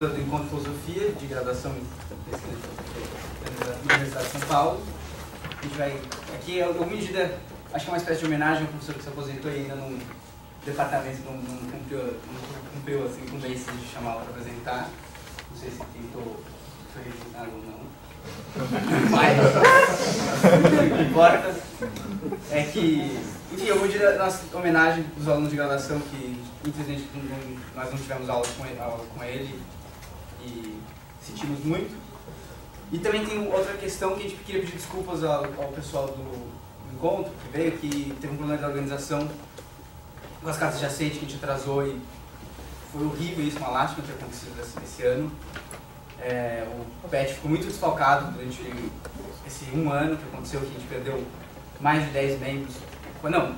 do Encontro de Filosofia, de graduação da Universidade de São Paulo. A gente vai, aqui é uma medida, acho que é uma espécie de homenagem ao professor que se aposentou e ainda no departamento não cumpriu assim, com bem de chamá-lo para apresentar. Não sei se tentou, foi registrado ou não. Mas o que importa é que, enfim, eu vou dizer a nossa homenagem dos alunos de graduação que, infelizmente, nós não tivemos aula com ele e sentimos muito. E também tem outra questão que a gente queria pedir desculpas ao pessoal do encontro que veio, que teve um problema de organização com as cartas de aceite que a gente atrasou e foi horrível isso, uma lástima ter acontecido esse ano. O PET ficou muito desfalcado durante esse um ano que aconteceu, que a gente perdeu mais de 10 membros, não,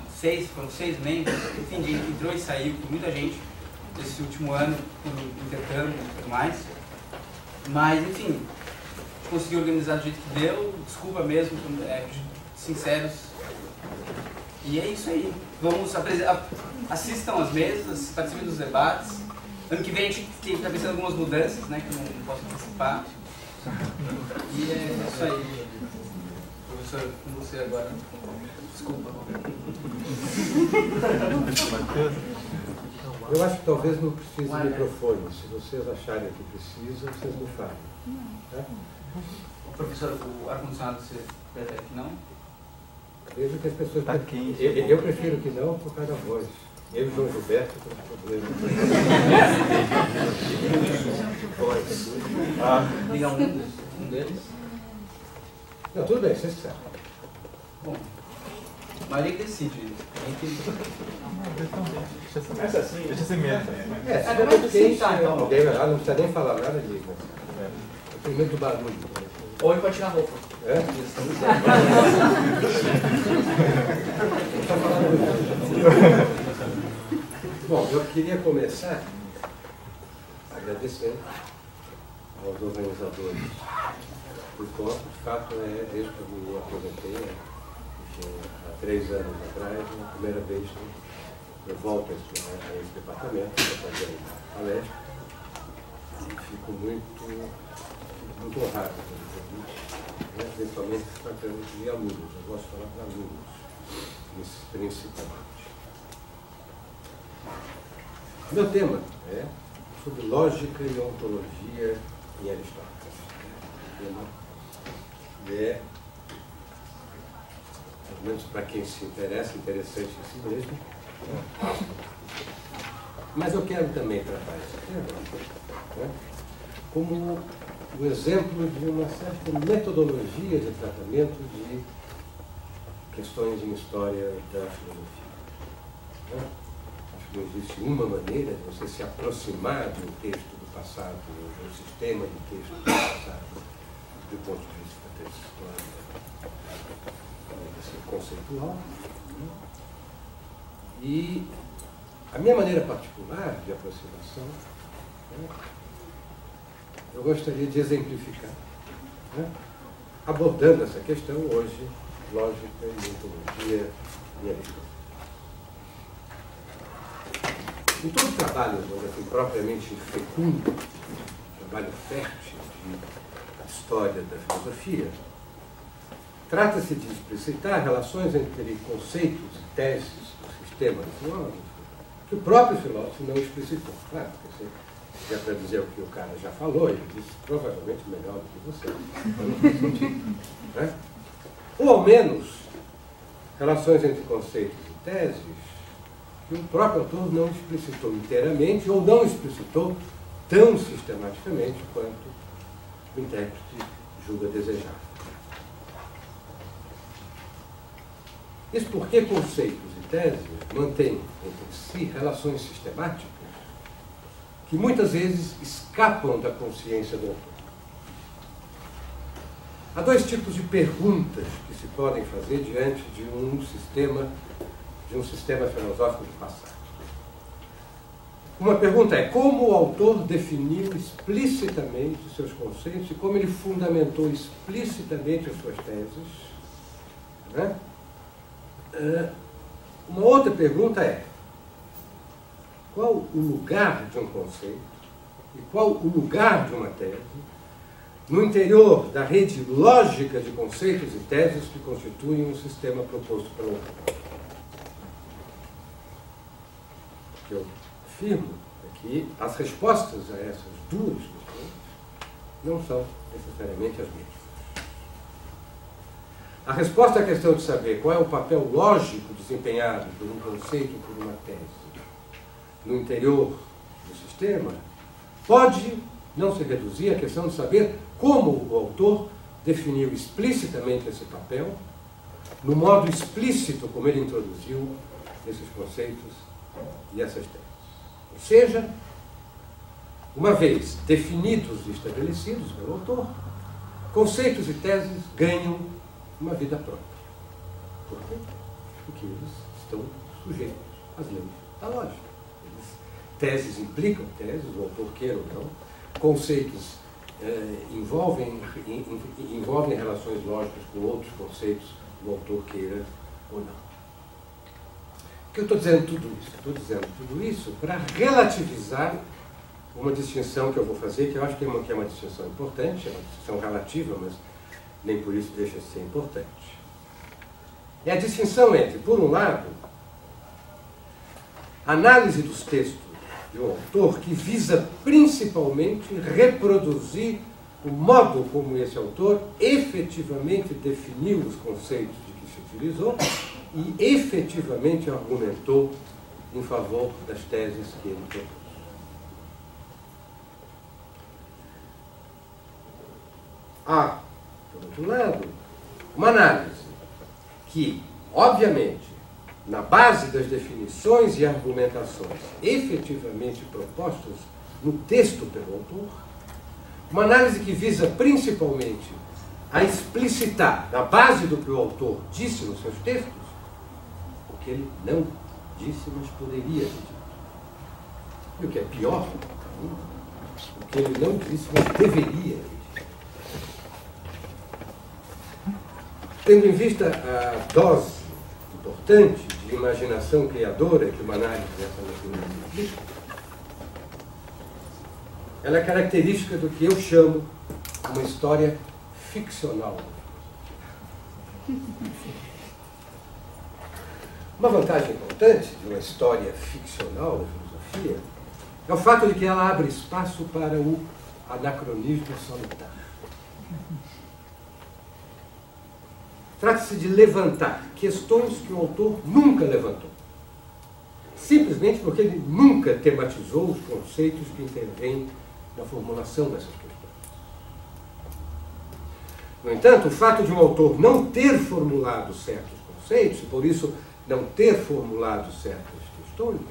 foram 6 membros, enfim, a gente entrou e saiu com muita gente nesse último ano, por intercâmbio e tudo mais. Mas, enfim, a gente conseguiu organizar do jeito que deu, desculpa mesmo, sinceros. E é isso aí. Vamos assistam às mesas, participem dos debates. Ano que vem a gente está pensando em algumas mudanças, né, que não posso participar. E é isso aí. Professor, com você agora. Desculpa. Eu acho que talvez não precise de microfone. Se vocês acharem que precisa, vocês me falem. Professor, o ar-condicionado você prefere que não? Vejo que as pessoas... Eu prefiro que não por causa da voz. Eu e João Gilberto temos problema. Liga um deles. Não, tudo bem, vocês sabem. Bom, a maioria que decide. Essa assim, deixa assim mesmo. Se der muito quente, alguém não precisa nem falar nada, liga. Eu tenho medo do barulho. Ou ele pode tirar a roupa. Bom, eu queria começar agradecendo aos organizadores do encontro. De fato, desde que eu me aposentei, há 3 anos atrás, a primeira vez que eu volto a esse departamento para fazer uma palestra. E fico muito honrado pelo convite, principalmente tratando de alunos. Eu gosto de falar para alunos, principalmente. Meu tema é sobre lógica e ontologia em Aristóteles. O tema é, pelo menos para quem se interessa, interessante em si mesmo. Mas eu quero também tratar esse tema como um exemplo de uma certa metodologia de tratamento de questões em história da filosofia. Não existe uma maneira de você se aproximar de um texto do passado, de um sistema de texto do passado, do ponto de vista textual, conceitual. E a minha maneira particular de aproximação, eu gostaria de exemplificar, abordando essa questão hoje, lógica e ontologia em Aristóteles. Em todo trabalho, assim, propriamente fecundo, trabalho fértil de história da filosofia, trata-se de explicitar relações entre conceitos e teses do sistema do filósofo, que o próprio filósofo não explicitou. Claro, porque se é para dizer o que o cara já falou, ele disse provavelmente melhor do que você. Então não faz sentido. Ou ao menos, relações entre conceitos e teses que o próprio autor não explicitou inteiramente ou não explicitou tão sistematicamente quanto o intérprete julga desejável. Isso porque conceitos e teses mantêm entre si relações sistemáticas que muitas vezes escapam da consciência do autor. Há 2 tipos de perguntas que se podem fazer diante de um sistema filosófico do passado. Uma pergunta é: como o autor definiu explicitamente os seus conceitos e como ele fundamentou explicitamente as suas teses? Uma outra pergunta é: qual o lugar de um conceito e qual o lugar de uma tese no interior da rede lógica de conceitos e teses que constituem um sistema proposto pelo autor. O que eu afirmo é que as respostas a essas duas questões não são necessariamente as mesmas. A resposta à questão de saber qual é o papel lógico desempenhado por um conceito ou por uma tese no interior do sistema pode não se reduzir à questão de saber como o autor definiu explicitamente esse papel, no modo explícito como ele introduziu esses conceitos e essas teses. Ou seja, uma vez definidos e estabelecidos pelo autor, conceitos e teses ganham uma vida própria. Por quê? Porque eles estão sujeitos às leis da lógica. Teses implicam teses, o autor queira ou não. Conceitos envolvem relações lógicas com outros conceitos, o autor queira ou não. Por que eu estou dizendo tudo isso? Estou dizendo tudo isso para relativizar uma distinção que eu vou fazer, que eu acho que é uma distinção importante, é uma distinção relativa, mas nem por isso deixa de ser importante. É a distinção entre, por um lado, a análise dos textos de um autor que visa principalmente reproduzir o modo como esse autor efetivamente definiu os conceitos de que se utilizou e efetivamente argumentou em favor das teses que ele propôs. Há, por outro lado, uma análise que, obviamente, na base das definições e argumentações efetivamente propostas no texto pelo autor, uma análise que visa principalmente a explicitar, na base do que o autor disse nos seus textos, o que ele não disse, mas poderia ter dito. E o que é pior, o que ele não disse, mas deveria ter dito. Tendo em vista a dose importante de imaginação criadora que uma análise dessa natureza implica, ela é característica do que eu chamo uma história ficcional. Uma vantagem importante de uma história ficcional da filosofia é o fato de que ela abre espaço para o anacronismo solitário. Trata-se de levantar questões que o autor nunca levantou, simplesmente porque ele nunca tematizou os conceitos que intervêm na formulação dessas questões. No entanto, o fato de um autor não ter formulado certos conceitos, e por isso não ter formulado certas questões,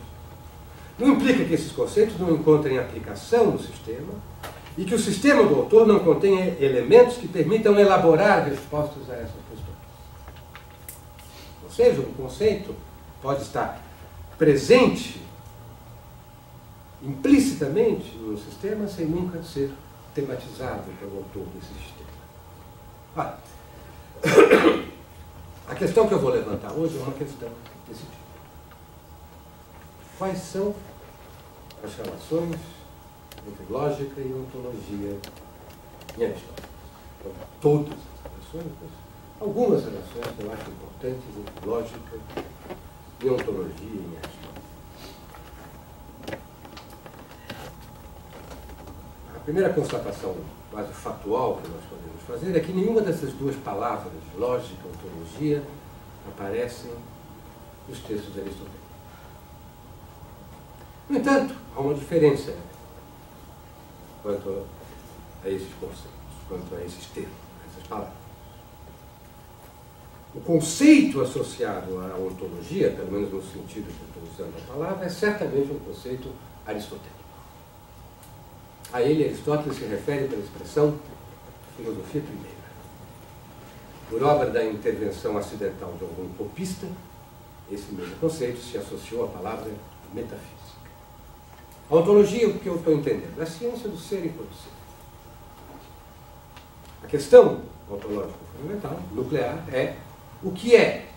não implica que esses conceitos não encontrem aplicação no sistema e que o sistema do autor não contenha elementos que permitam elaborar respostas a essas questões. Ou seja, um conceito pode estar presente implicitamente no sistema sem nunca ser tematizado pelo autor desse sistema. A questão que eu vou levantar hoje é uma questão desse tipo. Quais são as relações entre lógica e ontologia em Aristóteles? Então, todas as relações, mas algumas relações que eu acho importantes entre lógica e ontologia em Aristóteles. A primeira constatação quase factual que nós podemos fazer é que nenhuma dessas duas palavras, lógica e ontologia, aparecem nos textos aristotélicos. No entanto, há uma diferença quanto a esses conceitos, quanto a esses termos, a essas palavras. O conceito associado à ontologia, pelo menos no sentido que eu estou usando a palavra, é certamente um conceito aristotélico. A ele, Aristóteles se refere pela expressão filosofia primeira. Por obra da intervenção acidental de algum copista, esse mesmo conceito se associou à palavra metafísica. A ontologia, o que eu estou entendendo, é a ciência do ser e do ser. A questão ontológica fundamental, nuclear, é o que é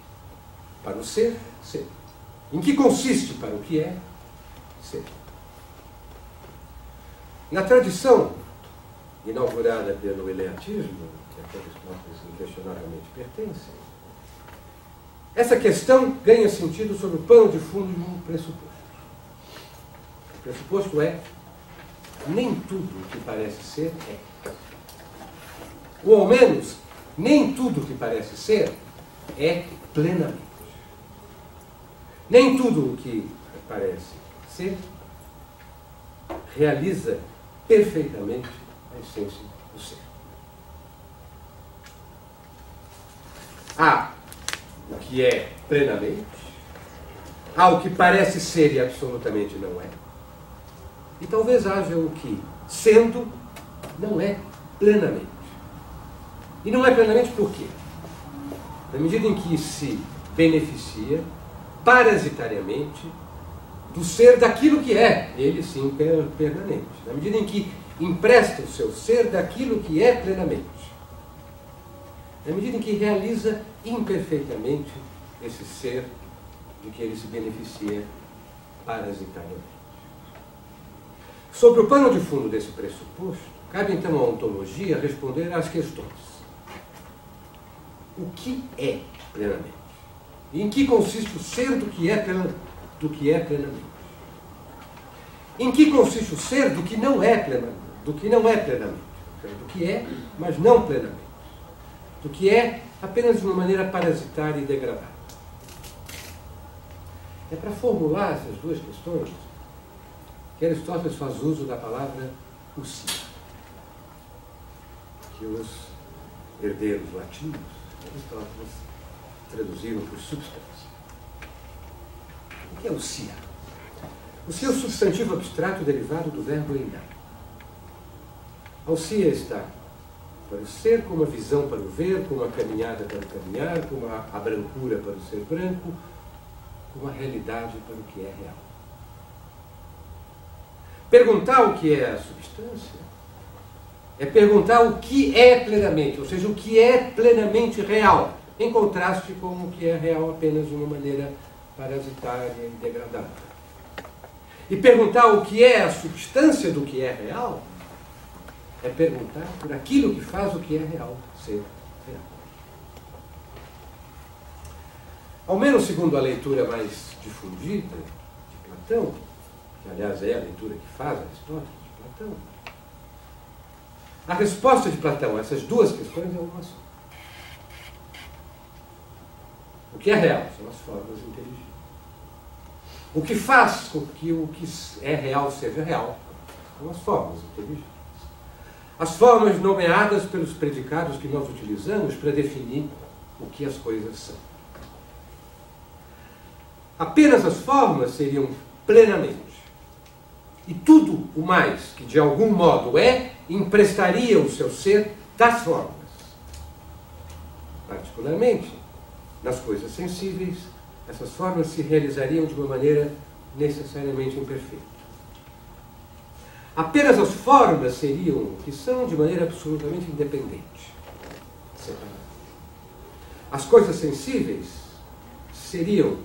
para o ser, ser. Em que consiste para o que é, ser. Na tradição inaugurada pelo eleatismo, que a que Aristóteles inquestionavelmente pertence, essa questão ganha sentido sob o pano de fundo de um pressuposto. O pressuposto é: nem tudo o que parece ser é. Ou ao menos, nem tudo o que parece ser é plenamente. Nem tudo o que parece ser realiza perfeitamente a essência do ser. Há o que é plenamente, há o que parece ser e absolutamente não é, e talvez haja o que, sendo, não é plenamente. E não é plenamente por quê? Na medida em que se beneficia parasitariamente do ser daquilo que é, ele sim plenamente. Na medida em que empresta o seu ser daquilo que é plenamente. Na medida em que realiza imperfeitamente esse ser de que ele se beneficia parasitariamente. Sobre o pano de fundo desse pressuposto, cabe então à ontologia responder às questões: o que é plenamente? E em que consiste o ser do que é plenamente? Em que consiste o ser do que não é plenamente? Do que não é plenamente? Do que é, mas não plenamente. Do que é apenas de uma maneira parasitária e degradada. É para formular essas duas questões que Aristóteles faz uso da palavra ousia, que os herdeiros latinos Aristóteles traduziram por substância. O que é ousia? Ousia é o substantivo abstrato derivado do verbo einar. A ousia está para o ser, como a visão para o ver, como a caminhada para o caminhar, como a brancura para o ser branco, como a realidade para o que é real. Perguntar o que é a substância é perguntar o que é plenamente, ou seja, o que é plenamente real, em contraste com o que é real apenas de uma maneira parasitária e degradada. E perguntar o que é a substância do que é real é perguntar por aquilo que faz o que é real ser real. Ao menos segundo a leitura mais difundida de Platão, que aliás é a leitura que faz Aristóteles de Platão, a resposta de Platão a essas duas questões é uma só. O que é real são as formas inteligíveis. O que faz com que o que é real seja real são as formas inteligíveis. As formas nomeadas pelos predicados que nós utilizamos para definir o que as coisas são. Apenas as formas seriam plenamente. E tudo o mais que de algum modo é, emprestaria o seu ser das formas. Particularmente, nas coisas sensíveis, essas formas se realizariam de uma maneira necessariamente imperfeita. Apenas as formas seriam o que são de maneira absolutamente independente, separada. As coisas sensíveis seriam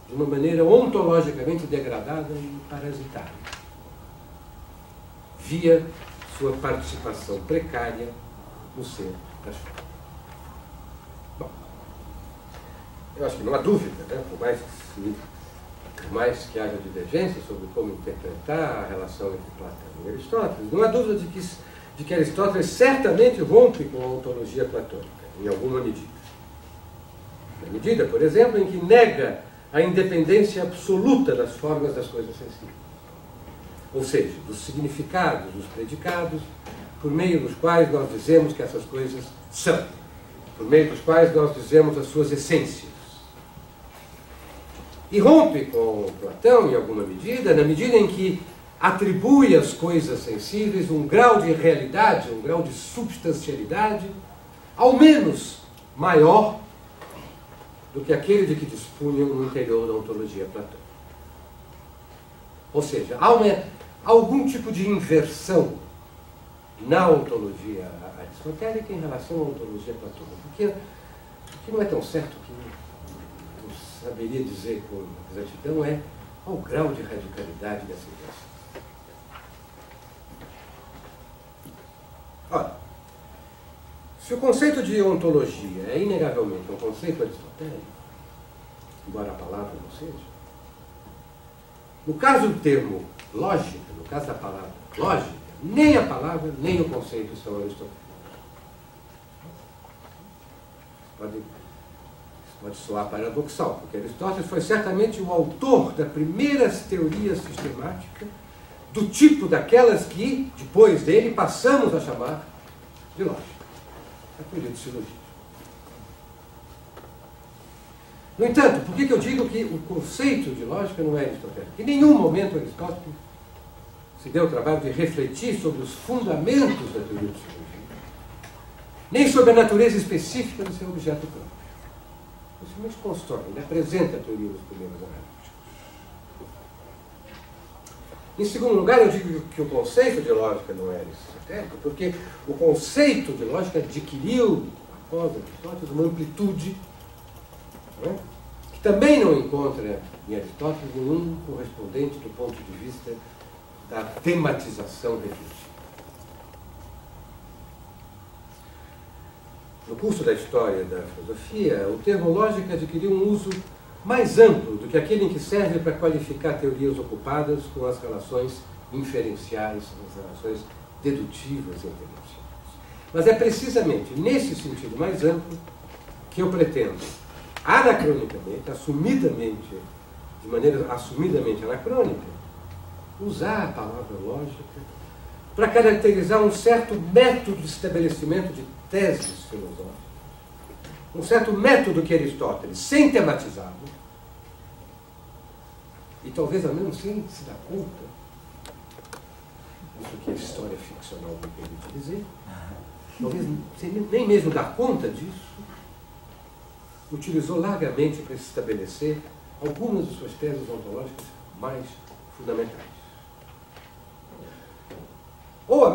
de uma maneira ontologicamente degradada e parasitária, via sua participação precária no ser das formas. Bom, eu acho que não há dúvida, né? Por mais que haja divergência sobre como interpretar a relação entre Platão e Aristóteles, não há dúvida de que Aristóteles certamente rompe com a ontologia platônica, em alguma medida. Na medida, por exemplo, em que nega a independência absoluta das formas das coisas sensíveis. Ou seja, dos significados, dos predicados, por meio dos quais nós dizemos que essas coisas são, por meio dos quais nós dizemos as suas essências. E rompe com Platão, em alguma medida, na medida em que atribui às coisas sensíveis um grau de realidade, um grau de substancialidade, ao menos maior do que aquele de que dispunham no interior da ontologia platônica. Ou seja, há algum tipo de inversão na ontologia aristotélica em relação à ontologia platônica, porque não é tão certo que não saberia dizer com exatidão é ao grau de radicalidade dessa inversão. Se o conceito de ontologia é inegavelmente um conceito aristotélico, embora a palavra não seja, no caso do termo lógica, no caso da palavra lógica, nem a palavra nem o conceito são aristotélicos. Pode soar paradoxal, porque Aristóteles foi certamente o autor da primeira teoria sistemática do tipo daquelas que, depois dele, passamos a chamar de lógica. A teoria do silogismo. No entanto, por que eu digo que o conceito de lógica não é aristotélico? Em nenhum momento Aristóteles se deu o trabalho de refletir sobre os fundamentos da teoria do silogismo, nem sobre a natureza específica do seu objeto próprio. Ele simplesmente constrói, ele apresenta a teoria dos problemas analíticos. Em segundo lugar, eu digo que o conceito de lógica não é aristotélico, porque o conceito de lógica adquiriu, após Aristóteles, uma amplitude, não é? Que também não encontra em Aristóteles nenhum correspondente do ponto de vista da tematização reflexiva. No curso da história da filosofia, o termo lógica adquiriu um uso mais amplo do que aquele em que serve para qualificar teorias ocupadas com as relações inferenciais, as relações dedutivas e intelectuais. Mas é precisamente nesse sentido mais amplo que eu pretendo, anacronicamente, assumidamente, de maneira assumidamente anacrônica, usar a palavra lógica para caracterizar um certo método de estabelecimento de teses filosóficas, um certo método que Aristóteles, sem tematizá-lo, e talvez ao menos sem se dar conta, isso que a história ficcional me permite dizer, talvez sem nem mesmo dar conta disso, utilizou largamente para estabelecer algumas de suas teses ontológicas mais fundamentais. Ou ao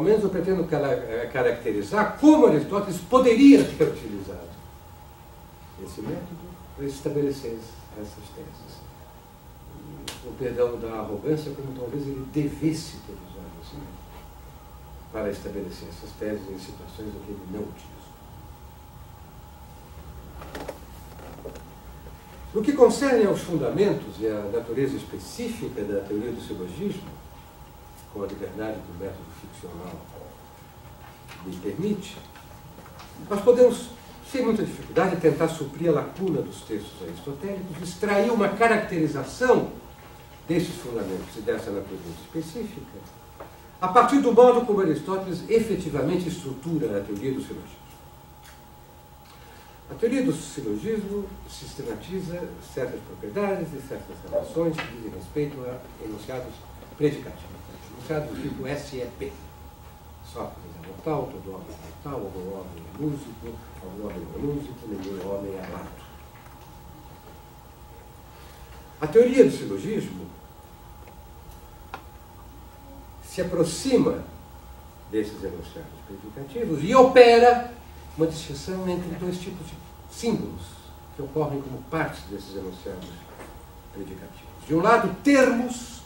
menos eu pretendo caracterizar como Aristóteles poderia ter utilizado esse método para estabelecer essas teses. Com perdão da arrogância, como talvez ele devesse ter usado esse método para estabelecer essas teses em situações em que ele não utilizou. No que concerne aos fundamentos e à natureza específica da teoria do silogismo, com a liberdade do método ficcional me permite, nós podemos, sem muita dificuldade, tentar suprir a lacuna dos textos aristotélicos, extrair uma caracterização desses fundamentos e dessa natureza específica, a partir do modo como Aristóteles efetivamente estrutura a teoria do silogismo. A teoria do silogismo sistematiza certas propriedades e certas relações que dizem respeito a enunciados predicativos. Enunciados do tipo SEP. Sócrates é mortal, todo homem é mortal, algum homem é músico, algum homem é músico, nenhum homem é amado. A teoria do silogismo se aproxima desses enunciados predicativos e opera uma distinção entre dois tipos de símbolos que ocorrem como parte desses enunciados predicativos. De um lado, termos,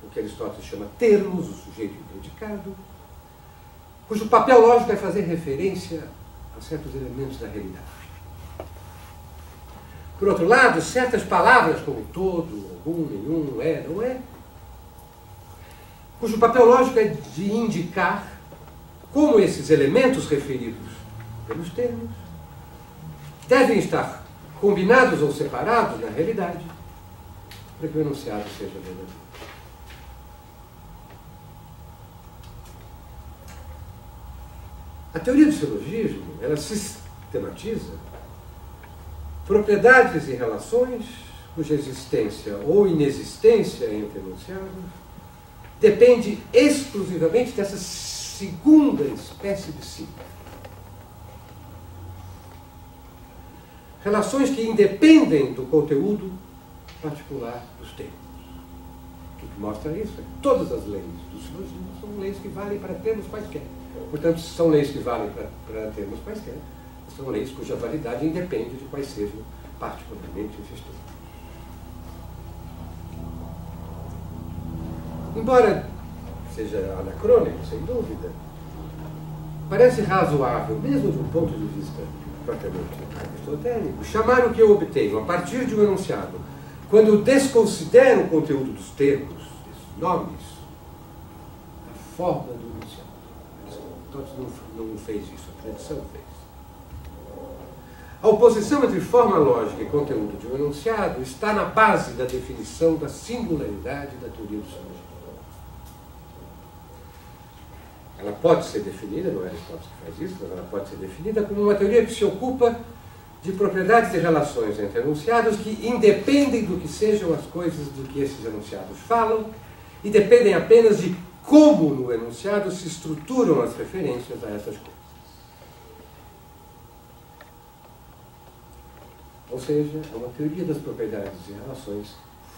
o que Aristóteles chama termos, o sujeito e o predicado, cujo papel lógico é fazer referência a certos elementos da realidade. Por outro lado, certas palavras como todo, algum, nenhum, é, não é, cujo papel lógico é de indicar como esses elementos referidos pelos termos devem estar combinados ou separados na realidade para que o enunciado seja verdadeiro. A teoria do silogismo, ela sistematiza propriedades e relações cuja existência ou inexistência entre enunciados depende exclusivamente dessa segunda espécie de símbolo. Relações que independem do conteúdo particular dos termos. O que mostra isso é que todas as leis do silogismo são leis que valem para termos quaisquer. Portanto, se são leis que valem para termos quaisquer, são leis cuja validade independe de quais sejam particularmente esses termos. Embora seja anacrônico, sem dúvida, parece razoável, mesmo de um ponto de vista propriamente aristotélico, chamar o que eu obtenho a partir de um enunciado, quando eu desconsidero o conteúdo dos termos, desses nomes, a forma do enunciado. Aristóteles não fez isso, a tradição fez. A oposição entre forma lógica e conteúdo de um enunciado está na base da definição da singularidade da teoria do silogismo. Ela pode ser definida, não é Aristóteles que faz isso, mas ela pode ser definida como uma teoria que se ocupa de propriedades e relações entre enunciados que independem do que sejam as coisas do que esses enunciados falam e dependem apenas de como no enunciado se estruturam as referências a essas coisas. Ou seja, é uma teoria das propriedades e relações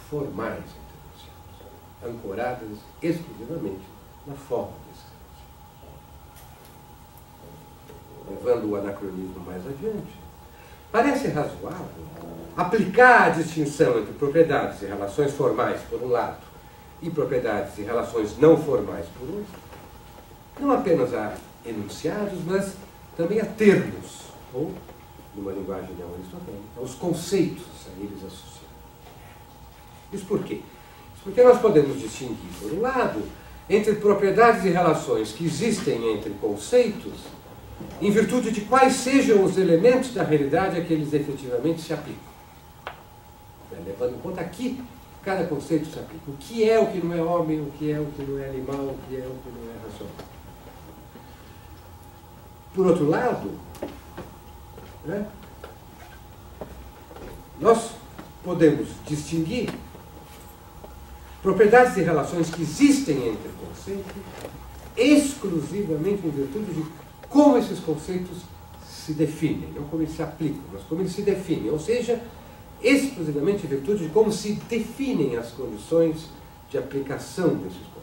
formais entre enunciados, ancoradas exclusivamente na forma desses enunciados. Levando o anacronismo mais adiante, parece razoável aplicar a distinção entre propriedades e relações formais, por um lado, e propriedades e relações não formais, por outro, não apenas a enunciados, mas também a termos, ou, numa linguagem neo-aristotélica, aos conceitos a eles associados. Isso por quê? Isso porque nós podemos distinguir, por um lado, entre propriedades e relações que existem entre conceitos, em virtude de quais sejam os elementos da realidade a que eles efetivamente se aplicam. Levando em conta aqui, cada conceito se aplica. O que é o que não é homem, o que é o que não é animal, o que é o que não é racional. Por outro lado, nós podemos distinguir propriedades e relações que existem entre conceitos exclusivamente em virtude de como esses conceitos se definem, não como eles se aplicam, mas como eles se definem, ou seja, exclusivamente em virtude de como se definem as condições de aplicação desses conceitos.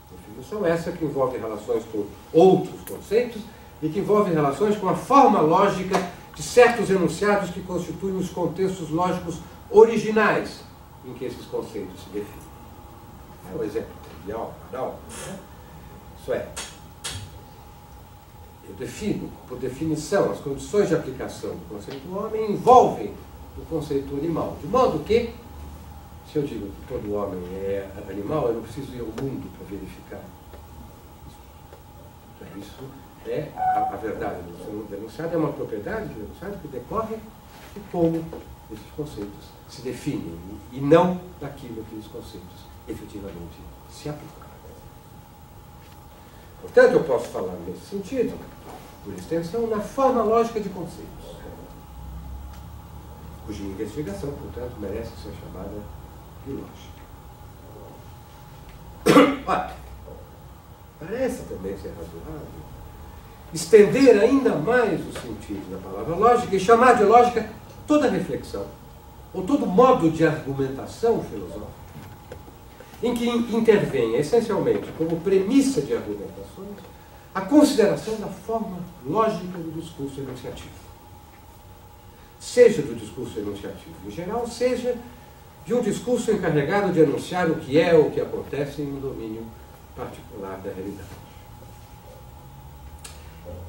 Definição essa que envolve relações com outros conceitos e que envolve relações com a forma lógica de certos enunciados que constituem os contextos lógicos originais em que esses conceitos se definem. É um exemplo trivial, banal, né? Isso é, eu defino, por definição, as condições de aplicação do conceito homem envolvem o conceito animal. De modo que, se eu digo que todo homem é animal, eu não preciso ir ao mundo para verificar. Isso é a verdade do enunciado, é uma propriedade do enunciado que decorre de como esses conceitos se definem e não daquilo que os conceitos efetivamente se aplicam. Portanto, eu posso falar nesse sentido, por extensão, na forma lógica de conceitos, cuja investigação, portanto, merece ser chamada de lógica. Olha, parece também ser razoável estender ainda mais o sentido da palavra lógica e chamar de lógica toda reflexão, ou todo modo de argumentação filosófica, em que intervém essencialmente como premissa de argumentações a consideração da forma lógica do discurso enunciativo. Seja do discurso enunciativo em geral, seja de um discurso encarregado de anunciar o que é ou o que acontece em um domínio particular da realidade.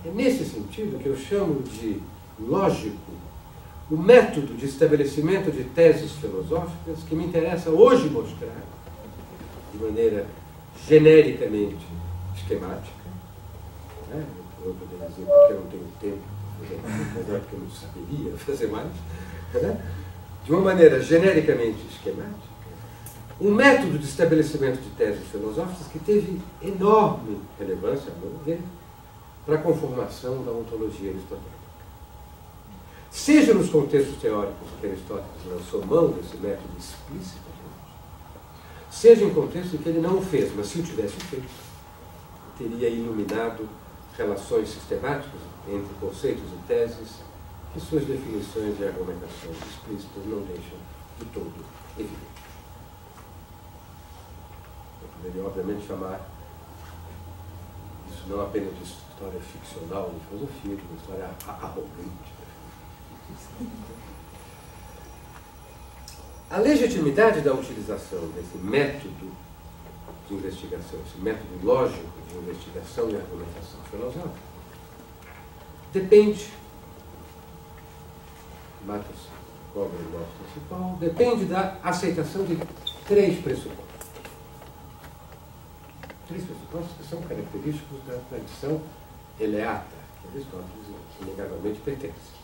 É nesse sentido que eu chamo de lógico o método de estabelecimento de teses filosóficas que me interessa hoje mostrar de maneira genericamente esquemática. Eu poderia dizer porque eu não tenho tempo para fazer mais, mas é porque eu não saberia fazer mais. De uma maneira genericamente esquemática, um método de estabelecimento de teses filosóficas que teve enorme relevância, a meu ver, para a conformação da ontologia aristotélica. Seja nos contextos teóricos que Aristóteles lançou mão desse método explícito, seja em contextos em que ele não o fez, mas se o tivesse feito, teria iluminado relações sistemáticas entre conceitos e teses que suas definições e argumentações explícitas não deixam de todo evidente. Eu poderia, obviamente, chamar isso não apenas de história ficcional de filosofia, de uma história arrogante. A legitimidade da utilização desse método de investigação, esse método lógico de investigação e argumentação filosófica, depende, mata-se cobra o nosso principal, depende da aceitação de três pressupostos. Três pressupostos que são característicos da tradição eleata, que Aristóteles inegavelmente pertence.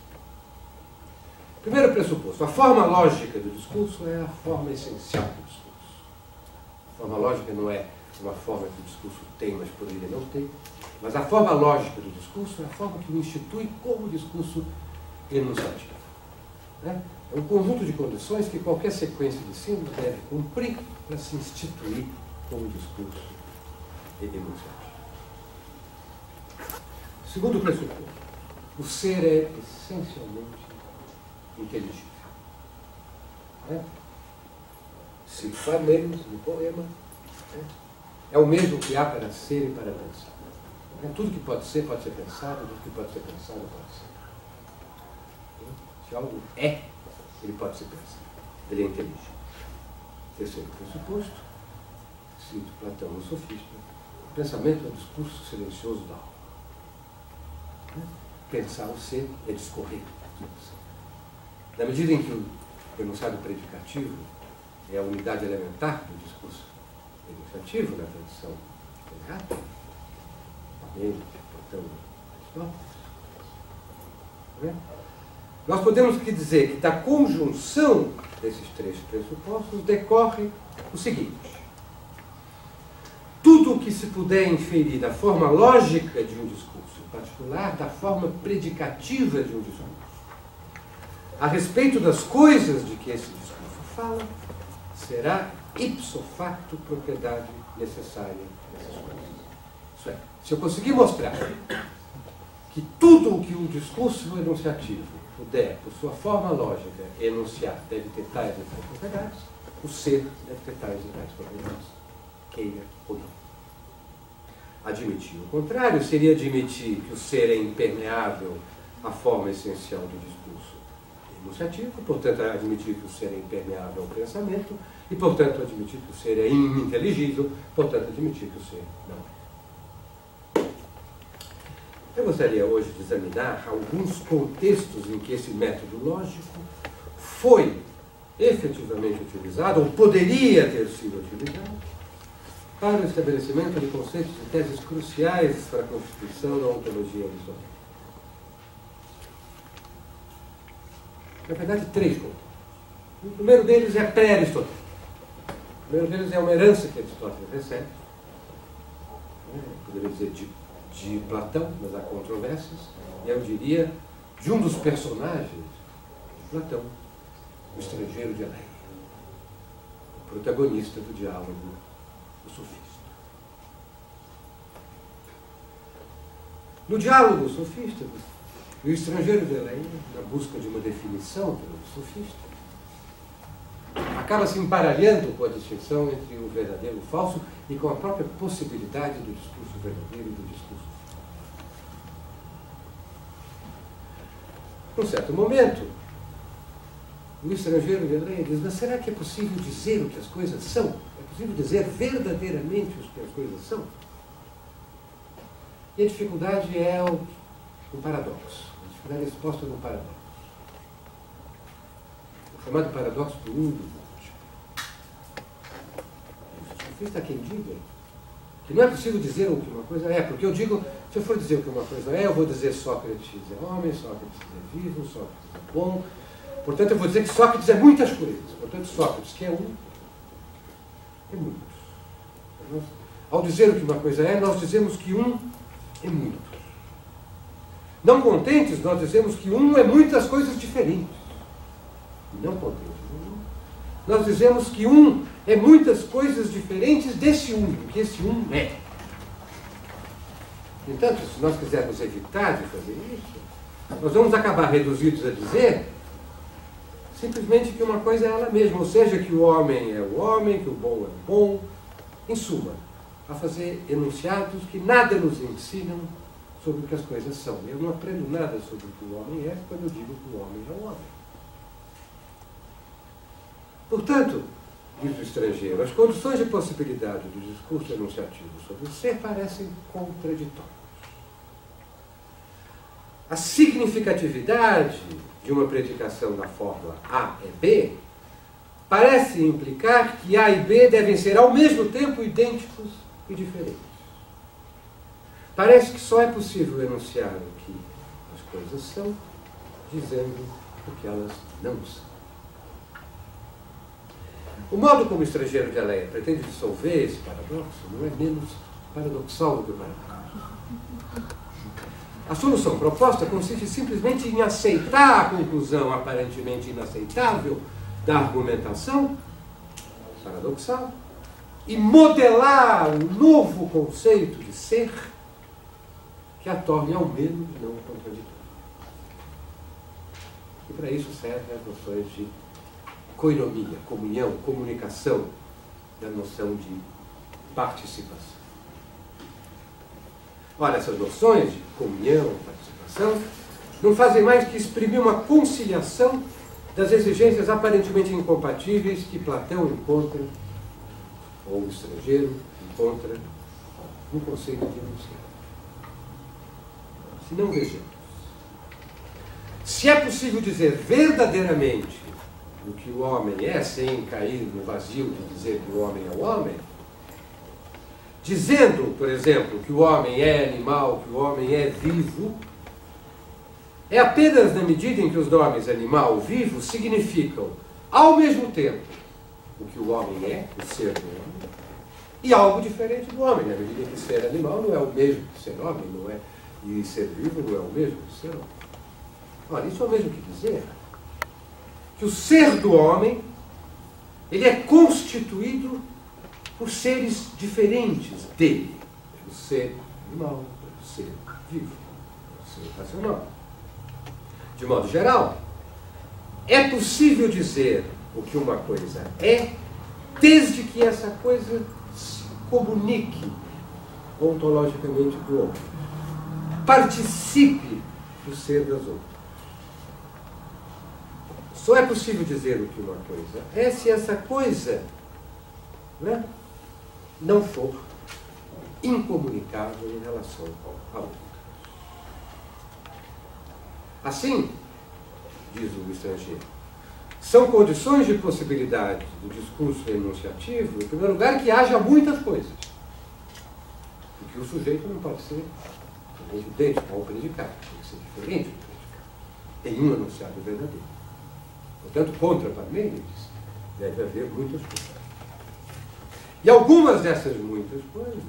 Primeiro pressuposto, a forma lógica do discurso é a forma essencial do discurso. A forma lógica não é uma forma que o discurso tem, mas poderia não ter, mas a forma lógica do discurso é a forma que o institui como discurso enunciativo. É um conjunto de condições que qualquer sequência de símbolos deve cumprir para se instituir como discurso enunciativo. Segundo pressuposto, o ser é essencialmente inteligível. Cito Parmênides, no poema, é o mesmo que há para ser e para pensar. Tudo que pode ser pensado, tudo que pode ser pensado pode ser. Se algo é, ele pode ser pensado. Ele é inteligível. Terceiro pressuposto, cito Platão no Sofista, o pensamento é o discurso silencioso da alma. Pensar o ser é discorrer. Na medida em que o enunciado predicativo é a unidade elementar do discurso enunciativo na tradição eleata, Platão, Aristóteles, nós podemos dizer que da conjunção desses três pressupostos decorre o seguinte: tudo o que se puder inferir da forma lógica de um discurso, em particular da forma predicativa de um discurso, a respeito das coisas de que esse discurso fala, será ipso facto propriedade necessária dessas coisas. Isso é, se eu conseguir mostrar que tudo o que um discurso enunciativo puder, por sua forma lógica, enunciar, deve ter tais e tais propriedades, o ser deve ter tais e tais propriedades, queira ou não. Admitir o contrário seria admitir que o ser é impermeável à forma essencial do discurso enunciativo, portanto, admitir que o ser é impermeável ao pensamento, e, portanto, admitir que o ser é ininteligível, portanto, admitir que o ser não é. Eu gostaria hoje de examinar alguns contextos em que esse método lógico foi efetivamente utilizado, ou poderia ter sido utilizado, para o estabelecimento de conceitos e teses cruciais para a constituição da ontologia aristotélica. Na verdade, três pontos. O primeiro deles é pré-aristotélico. O primeiro deles é uma herança que Aristóteles recebe. Poderia dizer de Platão, mas há controvérsias. E eu diria de um dos personagens de Platão, o estrangeiro de Eleia, o protagonista do diálogo do sofista. No diálogo sofista, o estrangeiro de Eleia, na busca de uma definição pelo sofista, acaba se emparelhando com a distinção entre o verdadeiro e o falso e com a própria possibilidade do discurso verdadeiro e do discurso falso. Num certo momento, o estrangeiro de Eleia diz: mas será que é possível dizer o que as coisas são? É possível dizer verdadeiramente o que as coisas são? E a dificuldade é o paradoxo. A dificuldade é exposta no paradoxo. O chamado paradoxo do múltiplo. O sofista há quem diga que não é possível dizer o que uma coisa é, porque eu digo, se eu for dizer o que uma coisa é, eu vou dizer Sócrates é homem, Sócrates é vivo, Sócrates é bom. Portanto, eu vou dizer que Sócrates é muitas coisas. Portanto, Sócrates, que é um, é muitos. Ao dizer o que uma coisa é, nós dizemos que um é muitos. Não contentes, nós dizemos que um é muitas coisas diferentes. Não contentes, nós dizemos que um é muitas coisas diferentes desse um, que esse um é. Entanto, se nós quisermos evitar de fazer isso, nós vamos acabar reduzidos a dizer simplesmente que uma coisa é ela mesma, ou seja, que o homem é o homem, que o bom é o bom, em suma, a fazer enunciados que nada nos ensinam sobre o que as coisas são. Eu não aprendo nada sobre o que o homem é quando eu digo que o homem é o homem. Portanto, diz o estrangeiro, as condições de possibilidade do discurso enunciativo sobre o ser parecem contraditórias. A significatividade de uma predicação da fórmula A é B parece implicar que A e B devem ser ao mesmo tempo idênticos e diferentes. Parece que só é possível enunciar o que as coisas são, dizendo o que elas não são. O modo como o estrangeiro de Eleia pretende dissolver esse paradoxo não é menos paradoxal do que o paradoxo. A solução proposta consiste simplesmente em aceitar a conclusão aparentemente inaceitável da argumentação paradoxal e modelar um novo conceito de ser que a torne ao menos não contraditória. E para isso servem as noções de coinomia, comunhão, comunicação, da noção de participação. Ora, essas noções de comunhão, participação, não fazem mais que exprimir uma conciliação das exigências aparentemente incompatíveis que Platão encontra, ou o estrangeiro encontra, no conceito de enunciado. Se não vejamos, se é possível dizer verdadeiramente o que o homem é, sem cair no vazio de dizer que o homem é o homem, dizendo, por exemplo, que o homem é animal, que o homem é vivo, é apenas na medida em que os nomes animal e vivo significam, ao mesmo tempo, o que o homem é, o ser do homem, e algo diferente do homem, na medida em que ser animal não é o mesmo que ser homem, não é, e ser vivo não é o mesmo que ser homem. Olha, isso é o mesmo que dizer que o ser do homem, ele é constituído por seres diferentes dele, o ser animal, o ser vivo, o ser racional. De modo geral, é possível dizer o que uma coisa é, desde que essa coisa se comunique ontologicamente com o outro, participe do ser das outras. Só é possível dizer o que uma coisa é se essa coisa, né, não for incomunicável em relação à outra. Assim, diz o estrangeiro, são condições de possibilidade do discurso enunciativo, em primeiro lugar, que haja muitas coisas. Porque o sujeito não pode ser idêntico ao predicado, tem que ser diferente do predicado. Tem um enunciado verdadeiro. Portanto, contra Parmênides, deve haver muitas coisas. E algumas dessas muitas coisas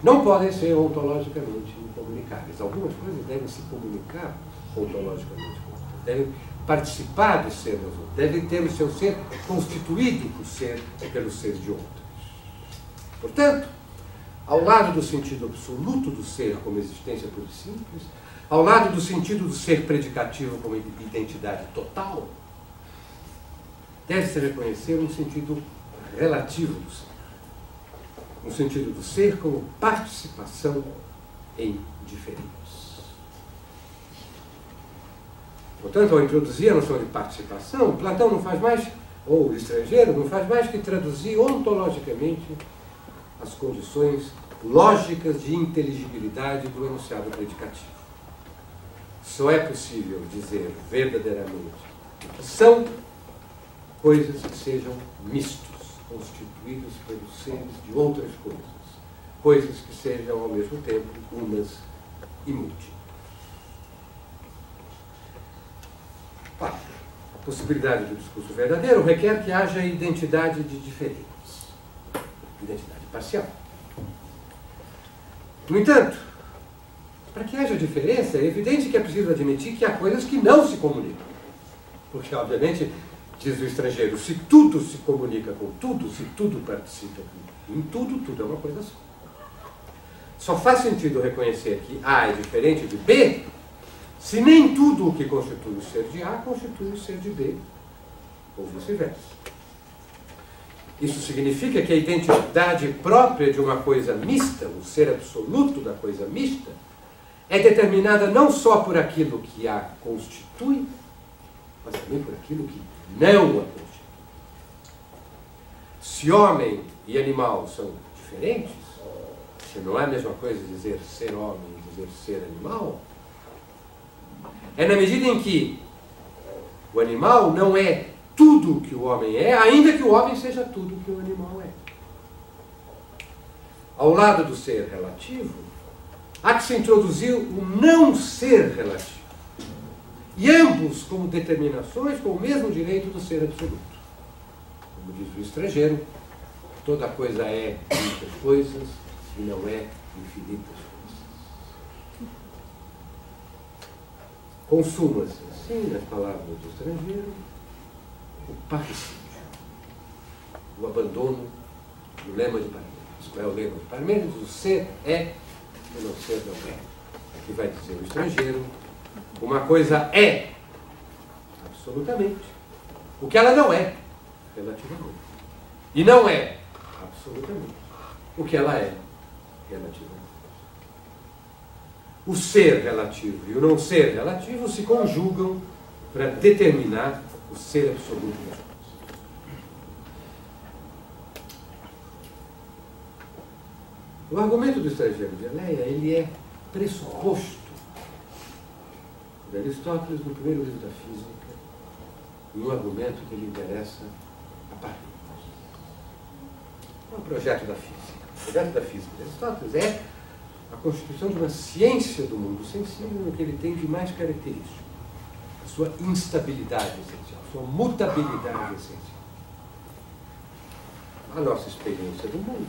não podem ser ontologicamente incomunicáveis. Algumas coisas devem se comunicar ontologicamente com outras, devem participar do ser das outras, devem ter o seu ser constituído pelo ser de outras. Portanto, ao lado do sentido absoluto do ser como existência pura e simples, ao lado do sentido do ser predicativo como identidade total, deve-se reconhecer um sentido relativo do ser. Um sentido do ser como participação em diferentes. Portanto, ao introduzir a noção de participação, Platão não faz mais, ou o estrangeiro, não faz mais que traduzir ontologicamente as condições lógicas de inteligibilidade do enunciado predicativo. Só é possível dizer verdadeiramente que são coisas que sejam mistos, constituídos pelos seres de outras coisas, coisas que sejam ao mesmo tempo unas e múltiplas. A possibilidade do discurso verdadeiro requer que haja identidade de diferentes, identidade parcial. No entanto, para que haja diferença, é evidente que é preciso admitir que há coisas que não se comunicam. Porque, obviamente, diz o estrangeiro, se tudo se comunica com tudo, se tudo participa em tudo, tudo é uma coisa só. Só faz sentido reconhecer que A é diferente de B, se nem tudo o que constitui o ser de A constitui o ser de B, ou vice-versa. Isso significa que a identidade própria de uma coisa mista, o ser absoluto da coisa mista, é determinada não só por aquilo que a constitui, mas também por aquilo que não a constitui. se homem e animal são diferentes, se não é a mesma coisa dizer ser homem e dizer ser animal, é na medida em que o animal não é tudo o que o homem é, ainda que o homem seja tudo o que o animal é. Ao lado do ser relativo, há que se introduzir o não ser relativo. E ambos como determinações com o mesmo direito do ser absoluto. Como diz o estrangeiro, toda coisa é muitas coisas e não é infinitas coisas. Consuma-se, assim, nas palavras do estrangeiro, o parricídio, o abandono do lema de Parmênides. Qual é o lema de Parmênides? O ser é, e não ser não é. Aqui vai dizer o estrangeiro, uma coisa é absolutamente o que ela não é relativamente. E não é absolutamente o que ela é relativamente. O ser relativo e o não ser relativo se conjugam para determinar o ser absoluto das coisas. O argumento do estrangeiro de Eleia, ele é pressuposto de Aristóteles no primeiro livro da Física, e um argumento que lhe interessa a Parmênides. É o projeto da física. O projeto da física de Aristóteles é a constituição de uma ciência do mundo sensível no que ele tem de mais característico. A sua instabilidade essencial, a sua mutabilidade essencial. A nossa experiência do mundo,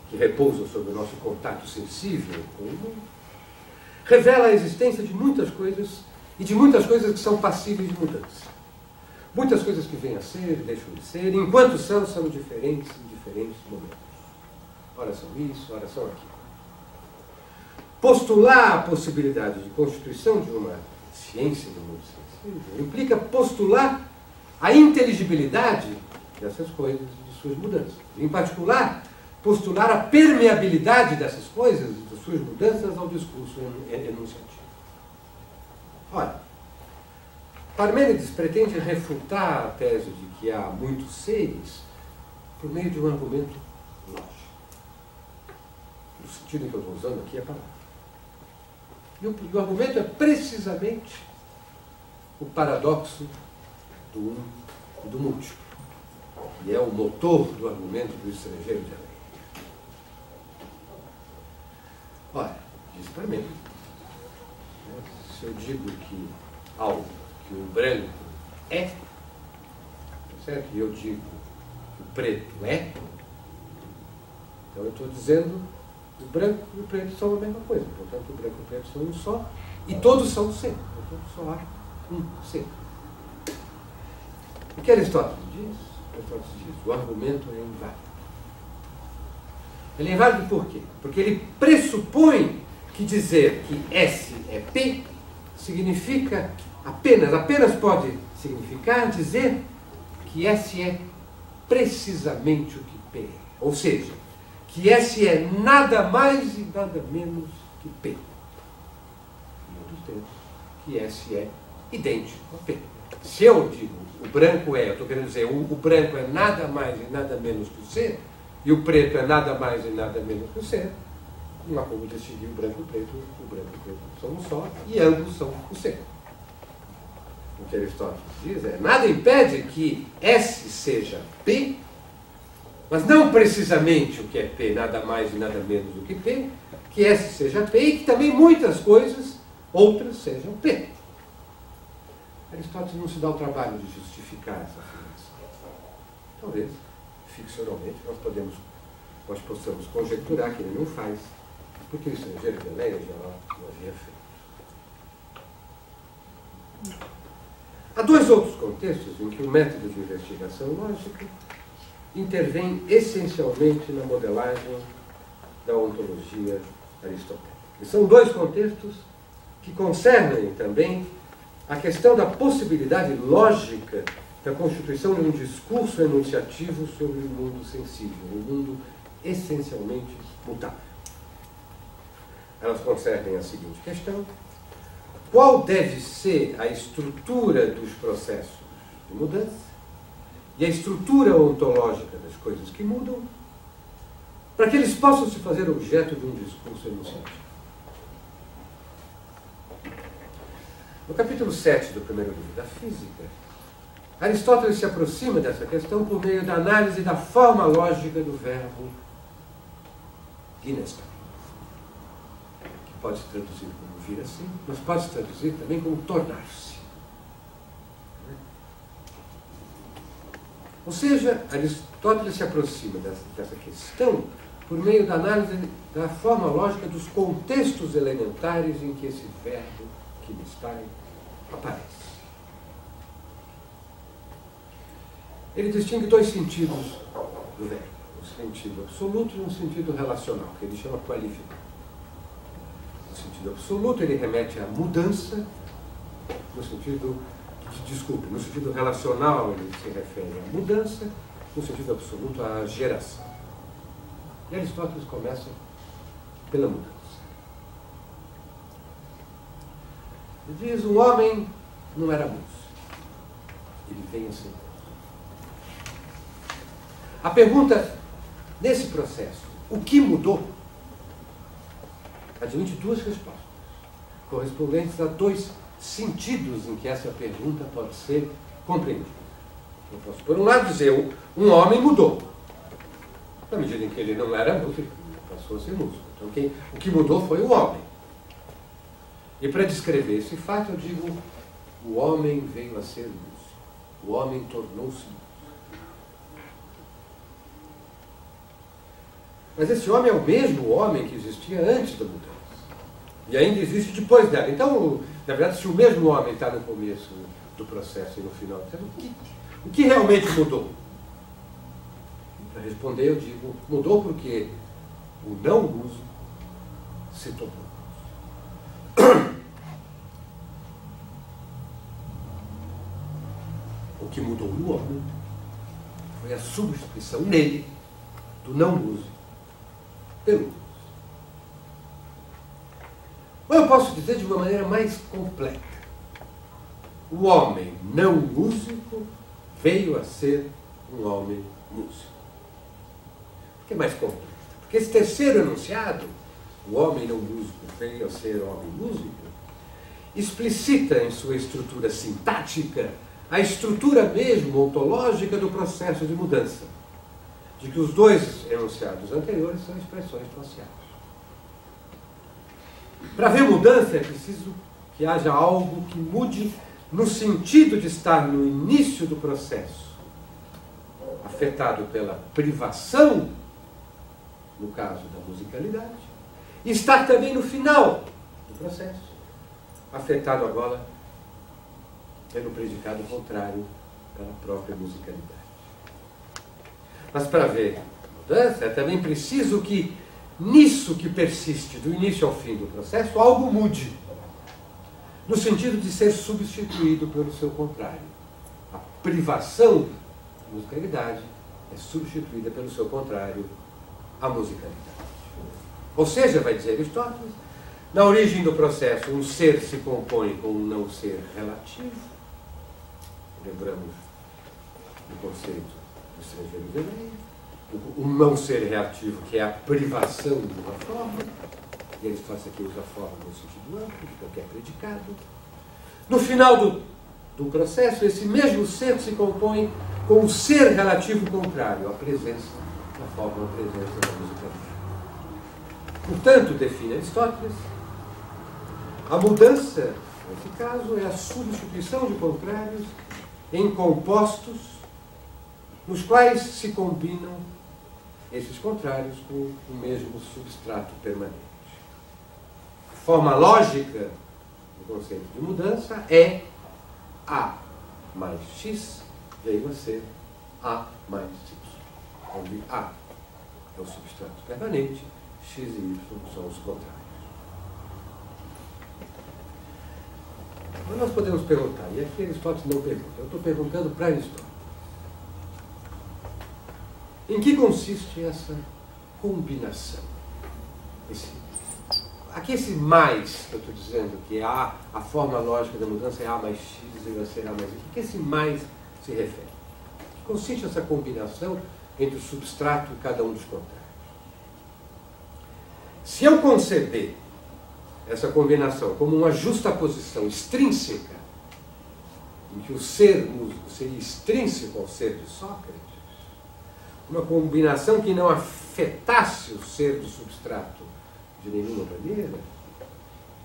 que repousa sobre o nosso contato sensível com o mundo, revela a existência de muitas coisas e de muitas coisas que são passíveis de mudança. Muitas coisas que vêm a ser e deixam de ser, enquanto são diferentes em diferentes momentos. Ora são isso, ora são aquilo. Postular a possibilidade de constituição de uma ciência do mundo sensível implica postular a inteligibilidade dessas coisas e de suas mudanças. Em particular, postular a permeabilidade dessas coisas e de suas mudanças ao discurso enunciativo. Ora, Parmênides pretende refutar a tese de que há muitos seres por meio de um argumento lógico. No sentido em que eu estou usando aqui a palavra. E o argumento é precisamente o paradoxo do um e do múltiplo. E é o motor do argumento do estrangeiro de Eleia. Ora, diz Parmênides, se eu digo que algo, que o branco é, certo? E eu digo que o preto é, então eu estou dizendo que o branco e o preto são a mesma coisa. Portanto, o branco e o preto são um só, e todos são ser. Portanto, só há um ser. O que Aristóteles diz? Aristóteles diz, o argumento é inválido. Ele é inválido por quê? Porque ele pressupõe que dizer que S é P significa apenas pode significar dizer que S é precisamente o que P é. Ou seja, que S é nada mais e nada menos que P. Em outros termos, que S é idêntico a P. Se eu digo o branco é, eu estou querendo dizer o branco é nada mais e nada menos que o ser, e o preto é nada mais e nada menos que o ser, não há como distinguir o branco e o preto são um só, e ambos são o ser. O que Aristóteles diz é, nada impede que S seja P, mas não precisamente o que é P, nada mais e nada menos do que P, que S seja P e que também muitas coisas, outras, sejam P. Aristóteles não se dá o trabalho de justificar essa afirmação. Talvez, ficcionalmente, nós possamos conjecturar que ele não faz, porque o estrangeiro de Eleia já o havia feito. Há dois outros contextos em que o método de investigação lógica intervém essencialmente na modelagem da ontologia aristotélica. E são dois contextos que concernem também a questão da possibilidade lógica da constituição de um discurso enunciativo sobre o mundo sensível, um mundo essencialmente mutável. Elas concernem a seguinte questão: qual deve ser a estrutura dos processos de mudança e a estrutura ontológica das coisas que mudam, para que eles possam se fazer objeto de um discurso enunciativo. No capítulo 7 do primeiro livro da Física, Aristóteles se aproxima dessa questão por meio da análise da forma lógica do verbo ginestar, que pode se traduzir como vir assim, mas pode se traduzir também como tornar-se. Ou seja, Aristóteles se aproxima dessa questão por meio da análise da forma lógica dos contextos elementares em que esse verbo ginestar aparece. Ele distingue dois sentidos do verbo, um sentido absoluto e um sentido relacional, que ele chama qualificado. No sentido absoluto, ele remete à mudança, no sentido relacional, ele se refere à mudança, no sentido absoluto, à geração. E Aristóteles começa pela mudança. Ele diz: o homem não era músico, ele vem a ser músico. A pergunta, nesse processo, o que mudou, admite duas respostas, correspondentes a dois sentidos em que essa pergunta pode ser compreendida. Eu posso, por um lado, dizer, um homem mudou. Na medida em que ele não era músico, ele passou a ser músico. Então, o que mudou foi o homem. E para descrever esse fato, eu digo, o homem veio a ser músico. O homem tornou-se músico. Mas esse homem é o mesmo homem que existia antes da mudança. E ainda existe depois dela. Então, na verdade, se o mesmo homem está no começo do processo e no final, o que realmente mudou? Para responder, eu digo, mudou porque o não músico se tornou músico. O que mudou no homem foi a substituição nele do não músico pelo músico. Ou eu posso dizer de uma maneira mais completa: o homem não músico veio a ser um homem músico. Por que mais completa? Porque esse terceiro enunciado, o homem não músico veio a ser homem músico, explicita em sua estrutura sintática a estrutura mesmo ontológica do processo de mudança, de que os dois enunciados anteriores são expressões parciais. Para haver mudança é preciso que haja algo que mude no sentido de estar no início do processo, afetado pela privação, no caso da musicalidade, e estar também no final do processo, afetado agora pelo predicado contrário, pela própria musicalidade. Mas para haver mudança é também preciso que nisso que persiste do início ao fim do processo, algo mude, no sentido de ser substituído pelo seu contrário. A privação da musicalidade é substituída pelo seu contrário, a musicalidade. Ou seja, vai dizer Aristóteles, na origem do processo, um ser se compõe com um não ser relativo. Lembramos do conceito do estrangeiro hebreu. O não ser reativo, que é a privação de uma forma, e Aristóteles aqui usa a forma no sentido amplo, de qualquer predicado. No final do processo, esse mesmo ser se compõe com o ser relativo contrário, a presença da forma, a presença da musicalidade. Portanto, define Aristóteles, a mudança, nesse caso, é a substituição de contrários em compostos nos quais se combinam esses contrários com o mesmo substrato permanente. A forma lógica do conceito de mudança é A mais X veio a ser A mais Y, onde A é o substrato permanente, X e Y são os contrários. Mas nós podemos perguntar, e aqui Aristóteles não pergunta, eu estou perguntando para Aristóteles. Em que consiste essa combinação? Aqui esse mais, que eu estou dizendo, que é a forma lógica da mudança é A mais X, vai ser A mais Y. O que esse mais se refere? que consiste essa combinação entre o substrato e cada um dos contrários. Se eu conceber essa combinação como uma justaposição extrínseca, em que o ser músico seria extrínseco ao ser de Sócrates, uma combinação que não afetasse o ser do substrato de nenhuma maneira,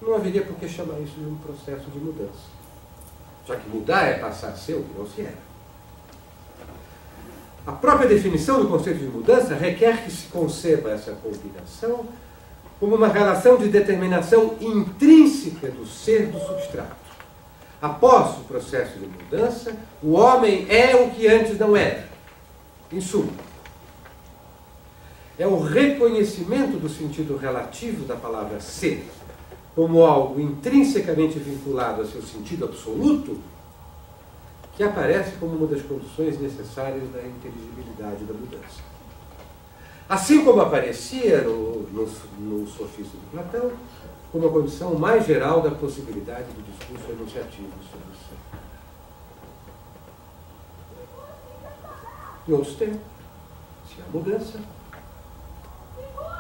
não haveria por que chamar isso de um processo de mudança. Já que mudar é passar a ser o que não se era. A própria definição do conceito de mudança requer que se conceba essa combinação como uma relação de determinação intrínseca do ser do substrato. Após o processo de mudança, o homem é o que antes não era. Em suma, é o reconhecimento do sentido relativo da palavra ser como algo intrinsecamente vinculado a seu sentido absoluto que aparece como uma das condições necessárias da inteligibilidade da mudança. Assim como aparecia no Sofista de Platão, como a condição mais geral da possibilidade do discurso enunciativo sobre o ser. Em outros termos, se há mudança,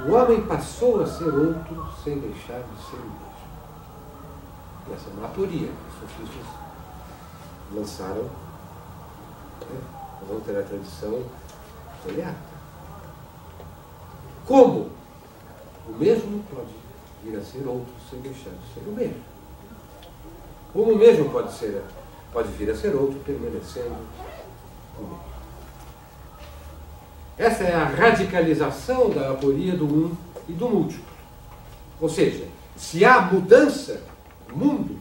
o homem passou a ser outro sem deixar de ser o mesmo. E essa é uma aporia que os sofistas lançaram, né? Vão ter a tradição oleata. Como o mesmo pode vir a ser outro sem deixar de ser o mesmo? Como o mesmo pode vir a ser outro permanecendo o mesmo? Essa é a radicalização da aporia do um e do múltiplo. Ou seja, se há mudança no mundo,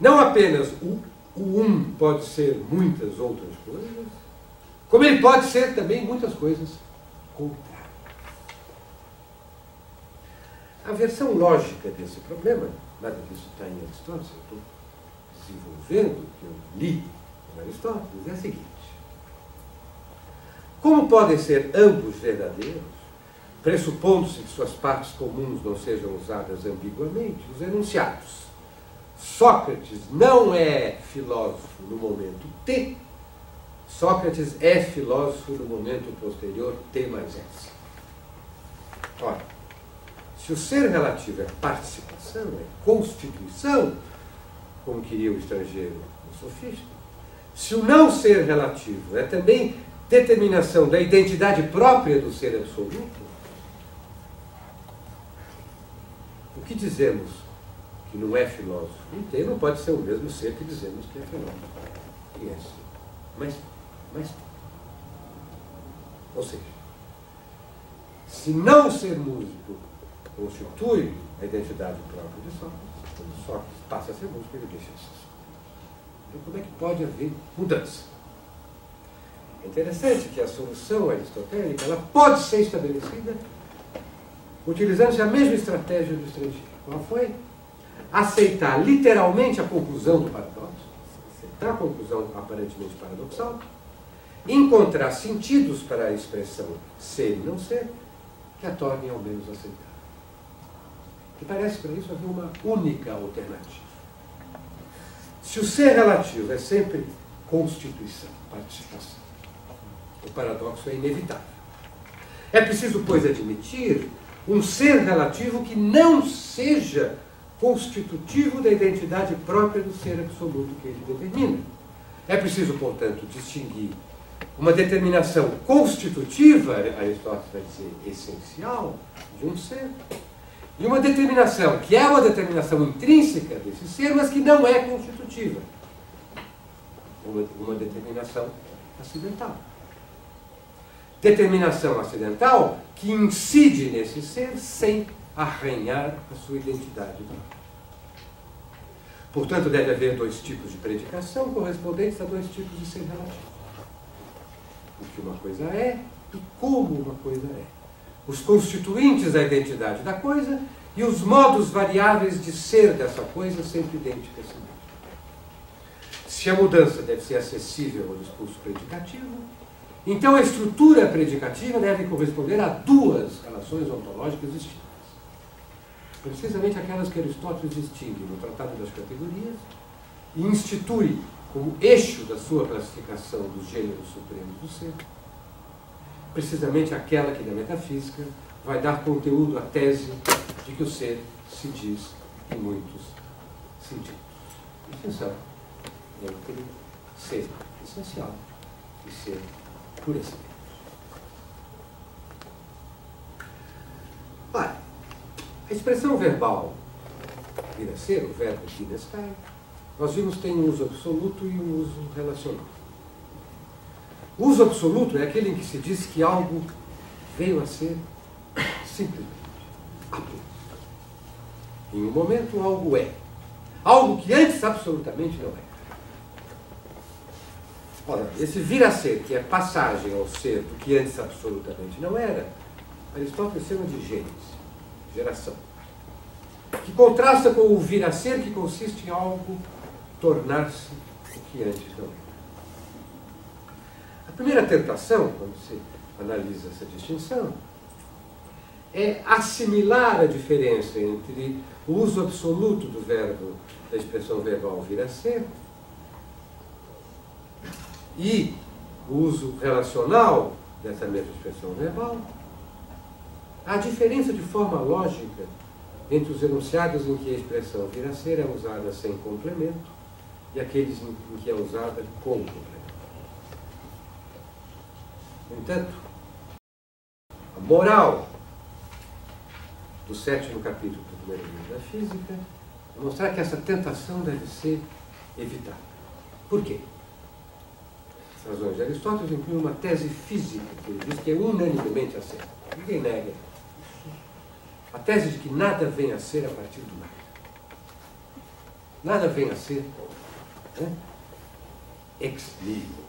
não apenas o um pode ser muitas outras coisas, como ele pode ser também muitas coisas contrárias. A versão lógica desse problema, nada disso está em Aristóteles, eu estou desenvolvendo o que eu li em Aristóteles, é a seguinte. Como podem ser ambos verdadeiros, pressupondo-se que suas partes comuns não sejam usadas ambiguamente, os enunciados. Sócrates não é filósofo no momento T, Sócrates é filósofo no momento posterior T mais S. Ora, se o ser relativo é participação, é constituição, como queria o estrangeiro, o sofista, se o não ser relativo é também determinação da identidade própria do ser absoluto, o que dizemos que não é filósofo inteiro não pode ser o mesmo ser que dizemos que é filósofo. E é assim. Mas, ou seja, se não ser músico constitui a identidade própria de Sócrates, Sócrates passa a ser músico e ele deixa de ser. Então, como é que pode haver mudança? É interessante que a solução aristotélica ela pode ser estabelecida utilizando-se a mesma estratégia do estrangeiro. Qual foi? Aceitar literalmente a conclusão do paradoxo, aceitar a conclusão aparentemente paradoxal, encontrar sentidos para a expressão ser e não ser, que a tornem ao menos aceitável. E parece que para isso havia uma única alternativa. Se o ser relativo é sempre constituição, participação, o paradoxo é inevitável. É preciso, pois, admitir um ser relativo que não seja constitutivo da identidade própria do ser absoluto que ele determina. É preciso, portanto, distinguir uma determinação constitutiva, Aristóteles vai dizer essencial, de um ser, e uma determinação que é uma determinação intrínseca desse ser, mas que não é constitutiva. Uma determinação acidental. Determinação acidental que incide nesse ser sem arranhar a sua identidade. Portanto, deve haver dois tipos de predicação correspondentes a dois tipos de ser relativo. O que uma coisa é e como uma coisa é. Os constituintes da identidade da coisa e os modos variáveis de ser dessa coisa sempre idênticos a si mesmo. Se a mudança deve ser acessível ao discurso predicativo, então a estrutura predicativa deve corresponder a duas relações ontológicas distintas. Precisamente aquelas que Aristóteles distingue no Tratado das Categorias e institui como eixo da sua classificação dos gêneros supremos do ser, precisamente aquela que na metafísica vai dar conteúdo à tese de que o ser se diz em muitos sentidos. Distinção entre ser essencial e ser por excelência. Ora, a expressão verbal vir a ser, o verbo vir a estar, nós vimos que tem um uso absoluto e um uso relacional. O uso absoluto é aquele em que se diz que algo veio a ser simplesmente, apenas. Em um momento, algo é. Algo que antes absolutamente não é. Ora, esse vir a ser, que é passagem ao ser do que antes absolutamente não era, Aristóteles chama de gênese, geração. Que contrasta com o vir a ser, que consiste em algo tornar-se o que antes não era. A primeira tentação, quando se analisa essa distinção, é assimilar a diferença entre o uso absoluto do verbo, da expressão verbal vir a ser, e o uso relacional dessa mesma expressão verbal, a diferença de forma lógica entre os enunciados em que a expressão vir a ser é usada sem complemento e aqueles em que é usada com complemento. No entanto, a moral do 7º capítulo do primeiro livro da Física é mostrar que essa tentação deve ser evitada. Por quê? As razões de Aristóteles incluem uma tese física que ele diz que é unanimemente aceita. Ninguém nega. A tese de que nada vem a ser a partir do nada. Nada vem a ser ex nihilo.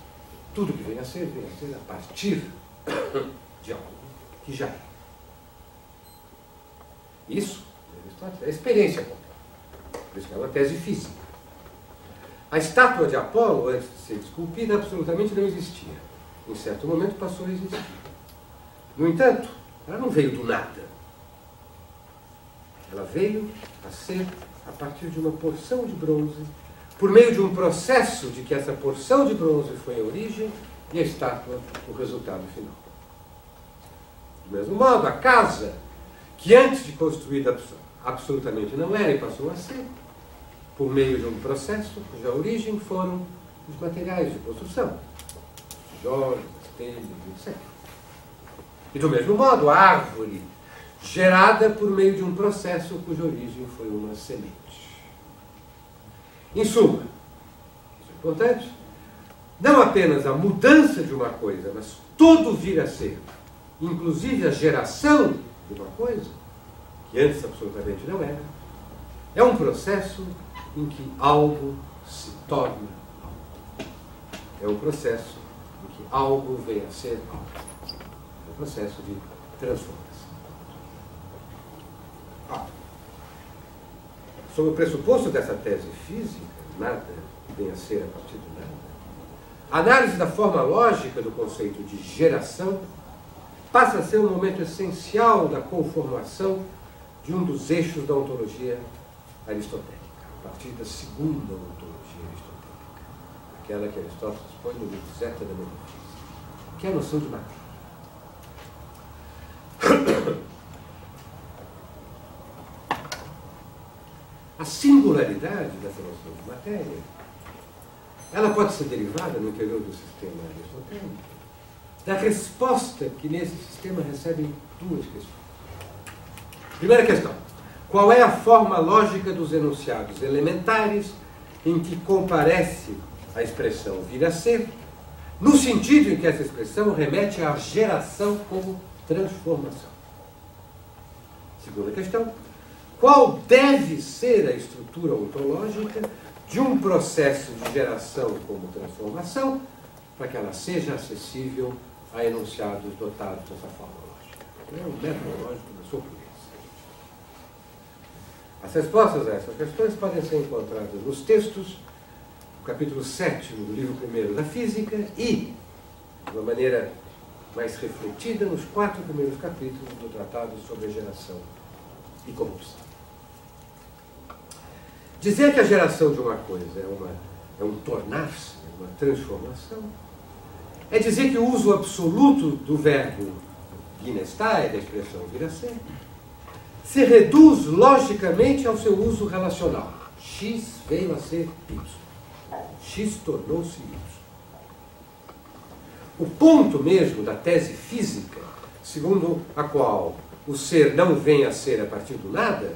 Tudo que vem a ser a partir de algo que já é. Isso, Aristóteles, é a experiência completa. Por isso que é uma tese física. A estátua de Apolo, antes de ser esculpida, absolutamente não existia. Em certo momento passou a existir. No entanto, ela não veio do nada. Ela veio a ser a partir de uma porção de bronze, por meio de um processo de que essa porção de bronze foi a origem e a estátua o resultado final. Do mesmo modo, a casa, que antes de construída absolutamente não era e passou a ser, por meio de um processo cuja origem foram os materiais de construção, os tijolos, as telhas, etc. E do mesmo modo, a árvore, gerada por meio de um processo cuja origem foi uma semente. Em suma, isso é importante, não apenas a mudança de uma coisa, mas todo vir a ser, inclusive a geração de uma coisa, que antes absolutamente não era, é um processo em que algo se torna algo. É um processo em que algo vem a ser algo. É um processo de transformação. Sob o pressuposto dessa tese física, nada vem a ser a partir de nada, a análise da forma lógica do conceito de geração passa a ser um momento essencial da conformação de um dos eixos da ontologia aristotélica, a partir da segunda ontologia aristotélica, aquela que Aristóteles põe no livro Zeta da Metafísica, que é a noção de matéria. A singularidade dessa noção de matéria, ela pode ser derivada no interior do sistema aristotélico da resposta que nesse sistema recebem duas questões. Primeira questão: qual é a forma lógica dos enunciados elementares em que comparece a expressão vir a ser, no sentido em que essa expressão remete à geração como transformação? Segunda questão: qual deve ser a estrutura ontológica de um processo de geração como transformação para que ela seja acessível a enunciados dotados dessa forma lógica? É um método lógico da sua pureza. As respostas a essas questões podem ser encontradas nos textos do capítulo 7 do livro 1º da Física e, de uma maneira mais refletida, nos 4 primeiros capítulos do Tratado sobre a Geração e Corrupção. Dizer que a geração de uma coisa é uma é um tornar-se, é uma transformação. É dizer que o uso absoluto do verbo ginestai, da expressão vir a ser, se reduz logicamente ao seu uso relacional. X veio a ser Y. X tornou-se Y. O ponto mesmo da tese física, segundo a qual o ser não vem a ser a partir do nada,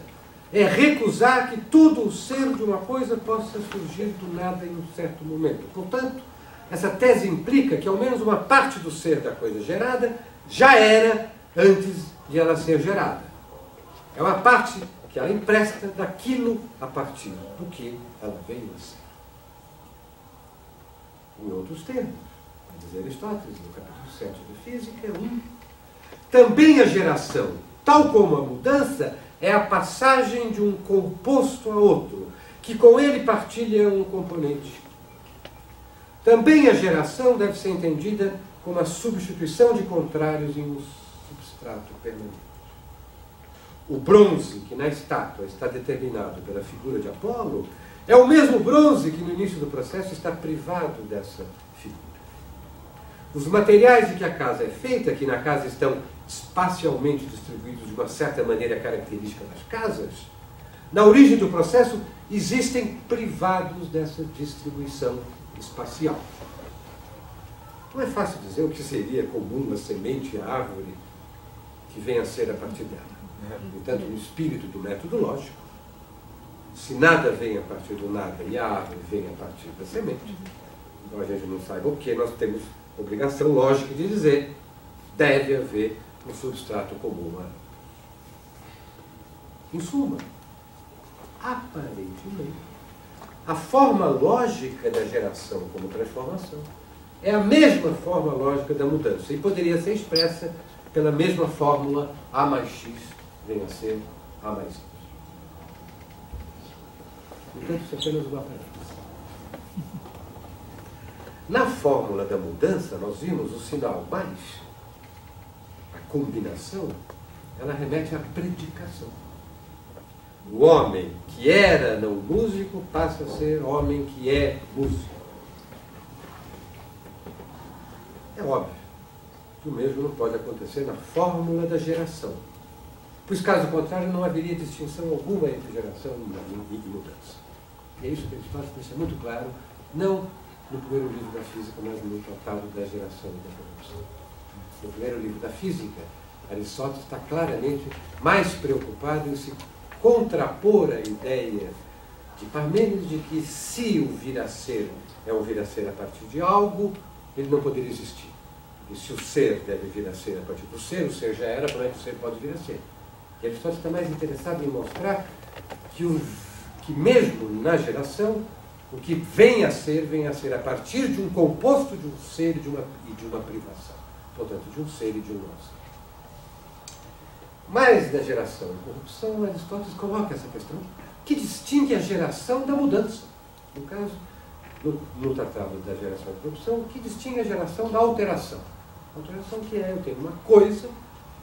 é recusar que todo o ser de uma coisa possa surgir do nada em um certo momento. Portanto, essa tese implica que ao menos uma parte do ser da coisa gerada já era antes de ela ser gerada. É uma parte que ela empresta daquilo a partir do que ela veio a ser. Em outros termos, diz Aristóteles, no capítulo 7 de Física 1, também a geração, tal como a mudança, é a passagem de um composto a outro, que com ele partilha um componente. Também a geração deve ser entendida como a substituição de contrários em um substrato permanente. O bronze, que na estátua está determinado pela figura de Apolo, é o mesmo bronze que no início do processo está privado dessa figura. Os materiais de que a casa é feita, que na casa estão espacialmente distribuídos de uma certa maneira característica das casas, na origem do processo existem privados dessa distribuição espacial. Não é fácil dizer o que seria comum na semente e a árvore que vem a ser a partir dela. No entanto, no espírito do método lógico, se nada vem a partir do nada e a árvore vem a partir da semente, então a gente não saiba o que, nós temos obrigação lógica de dizer deve haver um substrato comum. Em suma, aparentemente, a forma lógica da geração como transformação é a mesma forma lógica da mudança e poderia ser expressa pela mesma fórmula A mais X vem a ser A mais Y. Portanto, isso é apenas uma aparência. Na fórmula da mudança, nós vimos o sinal mais, a combinação, ela remete à predicação. O homem que era não músico passa a ser homem que é músico. É óbvio que o mesmo não pode acontecer na fórmula da geração, pois caso contrário não haveria distinção alguma entre geração e mudança. E é isso que Aristóteles deixa muito claro, não no primeiro livro da física, mas no tratado da geração e da produção. No primeiro livro da física, Aristóteles está claramente mais preocupado em se contrapor a ideia de Parmênides de que se o vir a ser é um vir a ser a partir de algo, ele não poderia existir. E se o ser deve vir a ser a partir do ser, o ser já era, como é que o ser pode vir a ser? E Aristóteles está mais interessado em mostrar que mesmo na geração, o que vem a ser a partir de um composto de um ser e de uma privação. Portanto, de um ser e de um não ser. Mas na geração e corrupção, Aristóteles coloca essa questão que distingue a geração da mudança. No caso, no tratado da geração e corrupção, que distingue a geração da alteração. A alteração que é eu tenho uma coisa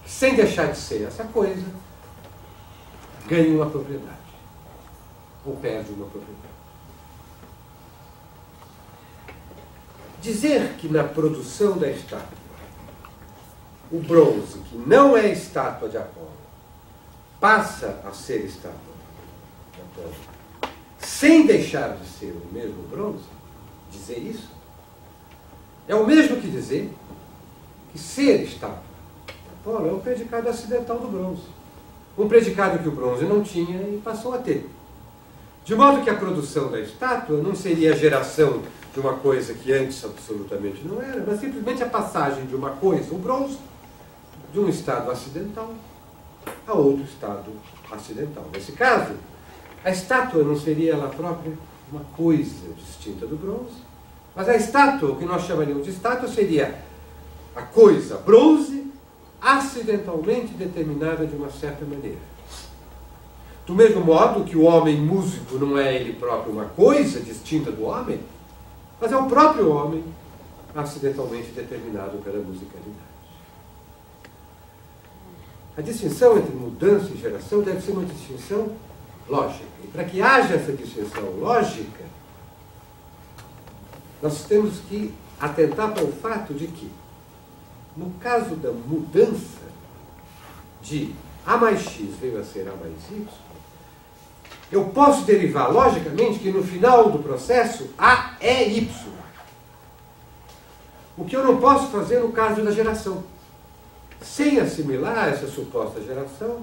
que, sem deixar de ser essa coisa, ganha uma propriedade. Ou perde uma propriedade. Dizer que na produção da estátua, o bronze, que não é estátua de Apolo, passa a ser estátua de Apolo, sem deixar de ser o mesmo bronze, dizer isso, é o mesmo que dizer que ser estátua de Apolo é um predicado acidental do bronze. Um predicado que o bronze não tinha e passou a ter. De modo que a produção da estátua não seria a geração de uma coisa que antes absolutamente não era, mas simplesmente a passagem de uma coisa, o bronze, de um estado acidental a outro estado acidental. Nesse caso, a estátua não seria ela própria uma coisa distinta do bronze, mas a estátua, o que nós chamaríamos de estátua, seria a coisa bronze acidentalmente determinada de uma certa maneira. Do mesmo modo que o homem músico não é ele próprio uma coisa distinta do homem, mas é o próprio homem acidentalmente determinado pela musicalidade. A distinção entre mudança e geração deve ser uma distinção lógica. E para que haja essa distinção lógica, nós temos que atentar para o fato de que, no caso da mudança de A mais X veio a ser A mais Y, eu posso derivar, logicamente, que no final do processo A é Y. O que eu não posso fazer no caso da geração, sem assimilar essa suposta geração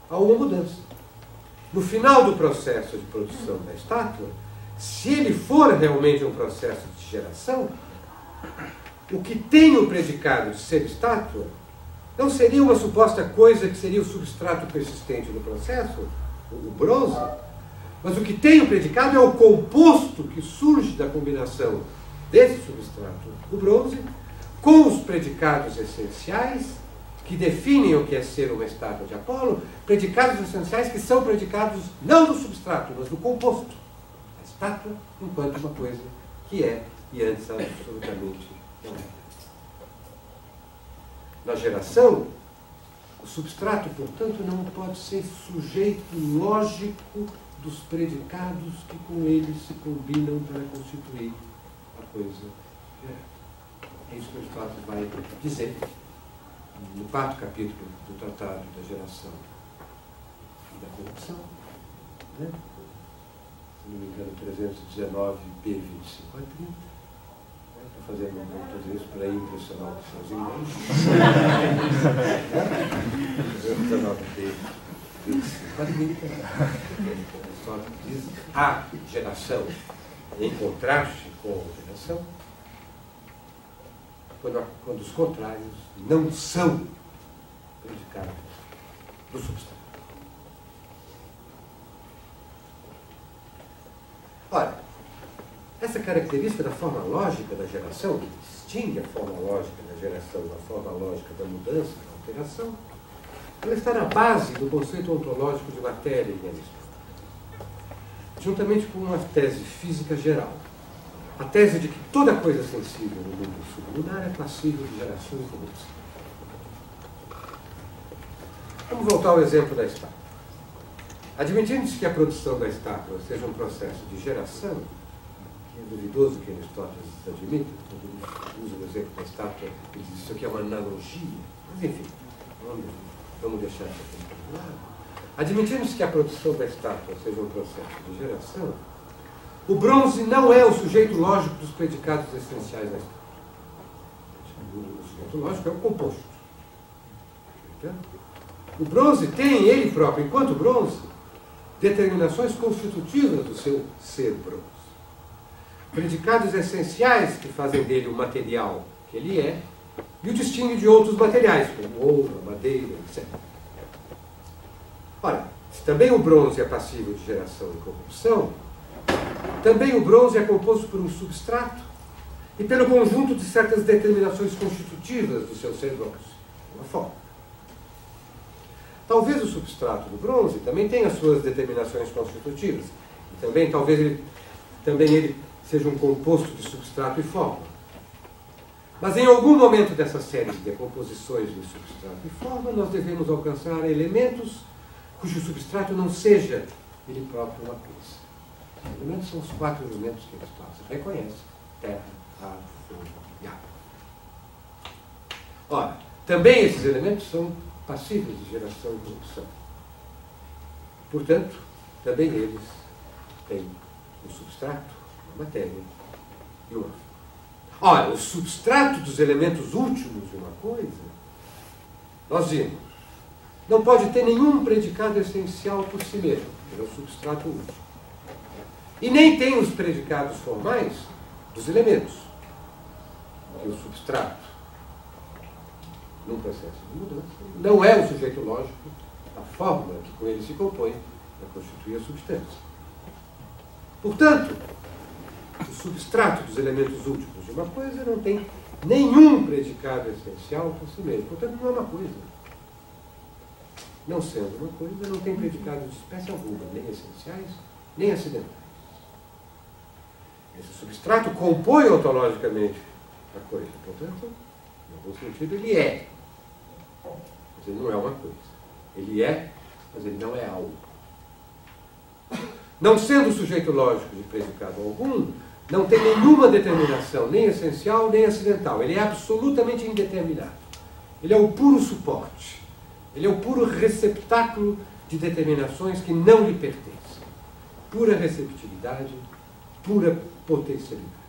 a uma mudança. No final do processo de produção da estátua, se ele for realmente um processo de geração, o que tem o predicado de ser estátua não seria uma suposta coisa que seria o substrato persistente do processo, o bronze, mas o que tem o predicado é o composto que surge da combinação desse substrato, o bronze, com os predicados essenciais que definem o que é ser uma estátua de Apolo, predicados essenciais que são predicados não do substrato, mas do composto. A estátua enquanto uma coisa que é e antes absolutamente não é. Na geração, o substrato, portanto, não pode ser sujeito lógico dos predicados que com ele se combinam para constituir a coisa gerada. É isso que Aristóteles vai dizer no 4º capítulo do Tratado da Geração e da Corrupção, né? Se não me engano, 319b, 25 a 30. Estou fazendo tudo isso para impressionar os seus irmãos. 319b, 25 a 30. Aristóteles diz a geração, em contraste com a geração, quando os contrários não são predicados do substrato. Ora, essa característica da forma lógica da geração, que distingue a forma lógica da geração da forma lógica da mudança, da alteração, ela está na base do conceito ontológico de matéria em Aristóteles, juntamente com uma tese física geral. A tese de que toda coisa sensível no mundo sublunar é passível de geração e mudança. Vamos voltar ao exemplo da estátua. Admitindo-se que a produção da estátua seja um processo de geração, que é duvidoso que Aristóteles admita, quando ele usa o exemplo da estátua, ele diz isso aqui é uma analogia. Mas enfim, vamos deixar isso aqui para lado. Admitindo-se que a produção da estátua seja um processo de geração, o bronze não é o sujeito lógico dos predicados essenciais da estátua. O sujeito lógico é o composto. O bronze tem ele próprio, enquanto bronze, determinações constitutivas do seu ser bronze. Predicados essenciais que fazem dele o material que ele é e o distingue de outros materiais, como ouro, madeira, etc. Ora, se também o bronze é passível de geração e corrupção, também o bronze é composto por um substrato e pelo conjunto de certas determinações constitutivas do seu ser bronze, uma forma. Talvez o substrato do bronze também tenha as suas determinações constitutivas, e também talvez ele seja um composto de substrato e forma. Mas em algum momento dessa série de decomposições de substrato e forma, nós devemos alcançar elementos cujo substrato não seja ele próprio uma coisa. Os elementos são os 4 elementos que Aristóteles reconhece: terra, ar, fogo e água. Ora, também esses elementos são passíveis de geração e corrupção. Portanto, também eles têm um substrato, uma matéria e uma forma. Ora, o substrato dos elementos últimos de uma coisa, nós vimos, não pode ter nenhum predicado essencial por si mesmo, ele é o substrato último. E nem tem os predicados formais dos elementos, porque o substrato, num processo de mudança, não é o sujeito lógico, a fórmula que com ele se compõe para constituir a substância. Portanto, o substrato dos elementos últimos de uma coisa não tem nenhum predicado essencial por si mesmo. Portanto, não é uma coisa. Não sendo uma coisa, não tem predicado de espécie alguma, nem essenciais, nem acidentais. Esse substrato compõe ontologicamente a coisa. Portanto, em algum sentido, ele é. Mas ele não é uma coisa. Ele é, mas ele não é algo. Não sendo sujeito lógico de predicado algum, não tem nenhuma determinação, nem essencial, nem acidental. Ele é absolutamente indeterminado. Ele é o puro suporte. Ele é o puro receptáculo de determinações que não lhe pertencem. Pura receptividade, pura potencialidade.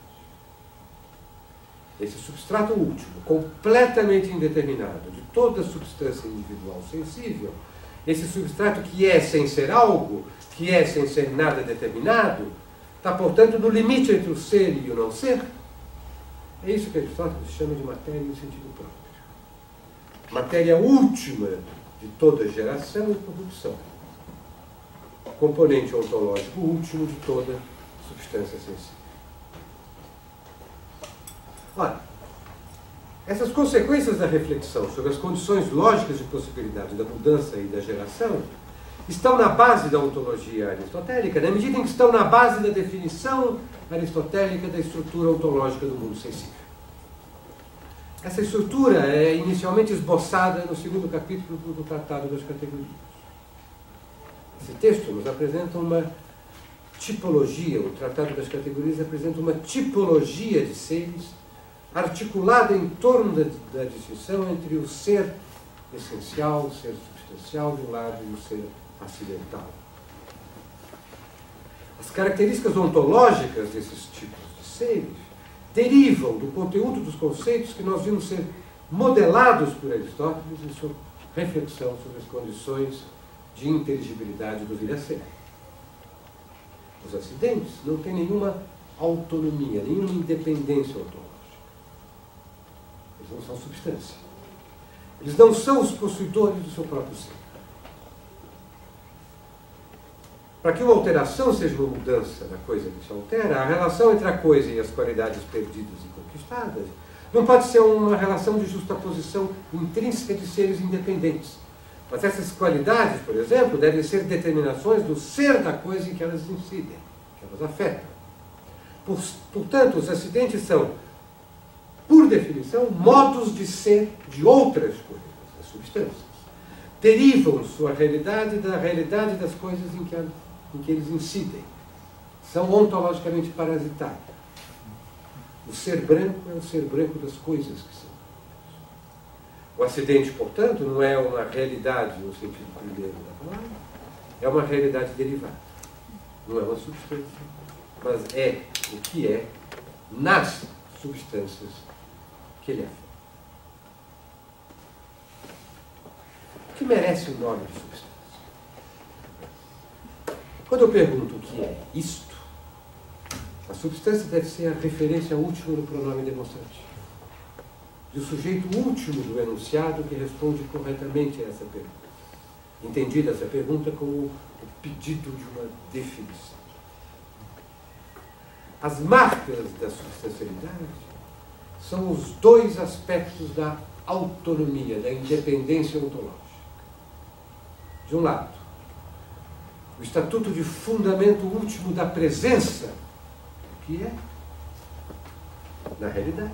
Esse substrato último, completamente indeterminado, de toda substância individual sensível, esse substrato que é sem ser algo, que é sem ser nada determinado, está, portanto, no limite entre o ser e o não ser. É isso que Aristóteles chama de matéria em sentido próprio. Matéria última de toda geração e produção. Componente ontológico último de toda substância sensível. Ora, essas consequências da reflexão sobre as condições lógicas de possibilidade da mudança e da geração estão na base da ontologia aristotélica, na medida em que estão na base da definição aristotélica da estrutura ontológica do mundo sensível. Essa estrutura é inicialmente esboçada no segundo capítulo do Tratado das Categorias. Esse texto nos apresenta uma tipologia, o Tratado das Categorias apresenta uma tipologia de seres articulada em torno da distinção entre o ser essencial, o ser substancial de um lado e o ser acidental. As características ontológicas desses tipos de seres derivam do conteúdo dos conceitos que nós vimos ser modelados por Aristóteles em sua reflexão sobre as condições de inteligibilidade do vir a ser. Os acidentes não têm nenhuma autonomia, nenhuma independência ontológica. Eles não são substância. Eles não são os possuidores do seu próprio ser. Para que uma alteração seja uma mudança da coisa que se altera, a relação entre a coisa e as qualidades perdidas e conquistadas não pode ser uma relação de justaposição intrínseca de seres independentes. Mas essas qualidades, por exemplo, devem ser determinações do ser da coisa em que elas incidem, que elas afetam. Portanto, os acidentes são, por definição, modos de ser de outras coisas, das substâncias. Derivam sua realidade da realidade das coisas em que eles incidem. São ontologicamente parasitários. O ser branco é o ser branco das coisas que são. O acidente, portanto, não é uma realidade no sentido primeiro da palavra, é uma realidade derivada. Não é uma substância, mas é o que é nas substâncias que ele afeta. O que merece o nome de substância? Quando eu pergunto o que é isto, a substância deve ser a referência última do pronome demonstrativo. E o sujeito último do enunciado que responde corretamente a essa pergunta. Entendida essa pergunta como o pedido de uma definição. As marcas da substancialidade são os dois aspectos da autonomia, da independência ontológica. De um lado, o estatuto de fundamento último da presença, que é, na realidade.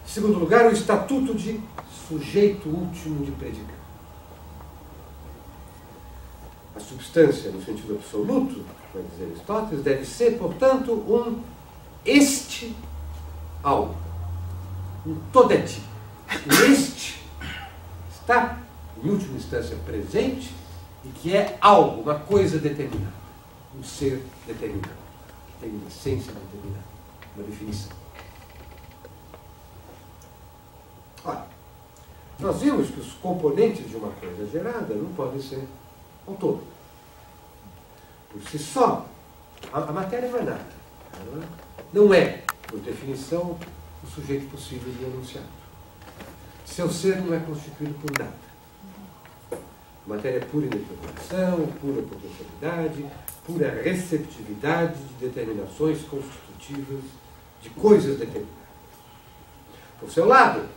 Em segundo lugar, o estatuto de sujeito último de predicado. A substância, no sentido absoluto, vai dizer Aristóteles, deve ser, portanto, um este algo. Um todeti. O este está, em última instância, presente e que é algo, uma coisa determinada. Um ser determinado. Que tem uma essência determinada. Uma definição. Ora, nós vimos que os componentes de uma coisa gerada não podem ser autônomos. Por si só, a matéria não é nada. Ela não é, por definição, o sujeito possível de enunciado. Seu ser não é constituído por nada. A matéria é pura interpretação, pura potencialidade, pura receptividade de determinações constitutivas de coisas determinadas. Por seu lado,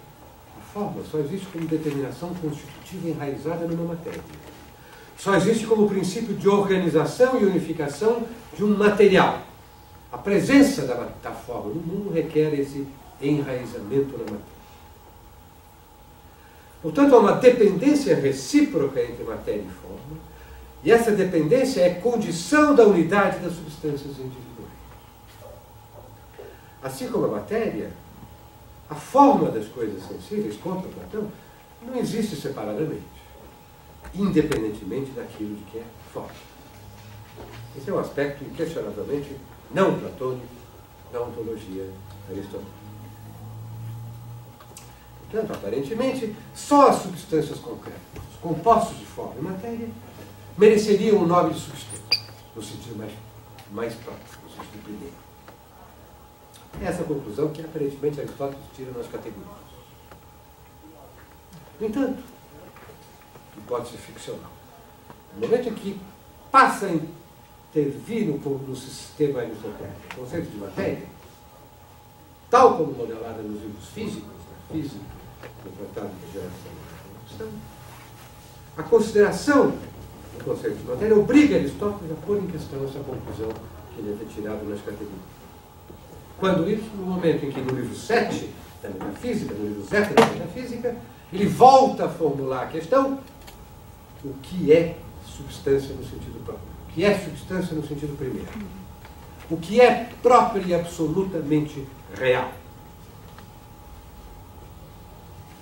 a forma só existe como determinação constitutiva enraizada numa matéria. Só existe como princípio de organização e unificação de um material. A presença da forma no mundo requer esse enraizamento na matéria. Portanto, há uma dependência recíproca entre matéria e forma, e essa dependência é condição da unidade das substâncias individuais. assim como a matéria, a forma das coisas sensíveis, conta Platão, não existe separadamente, independentemente daquilo de que é forma. Esse é um aspecto inquestionavelmente não platônico da ontologia aristotélica. Portanto, aparentemente, só as substâncias concretas, compostos de forma e matéria, mereceriam o nome de substância, no sentido mais próximo, no sentido primeiro. Essa conclusão que aparentemente Aristóteles tira nas categorias. No entanto, hipótese ficcional. No momento em que passa a intervir no sistema aristotélico o conceito de matéria, tal como modelada nos livros físicos, na física, no Tratado de Geração e Evolução, a consideração do conceito de matéria obriga Aristóteles a pôr em questão essa conclusão que ele havia tirado nas categorias. Quando isso, no momento em que no livro 7 da Metafísica, no livro Zeta da Metafísica, ele volta a formular a questão: o que é substância no sentido próprio? O que é substância no sentido primeiro? O que é próprio e absolutamente real?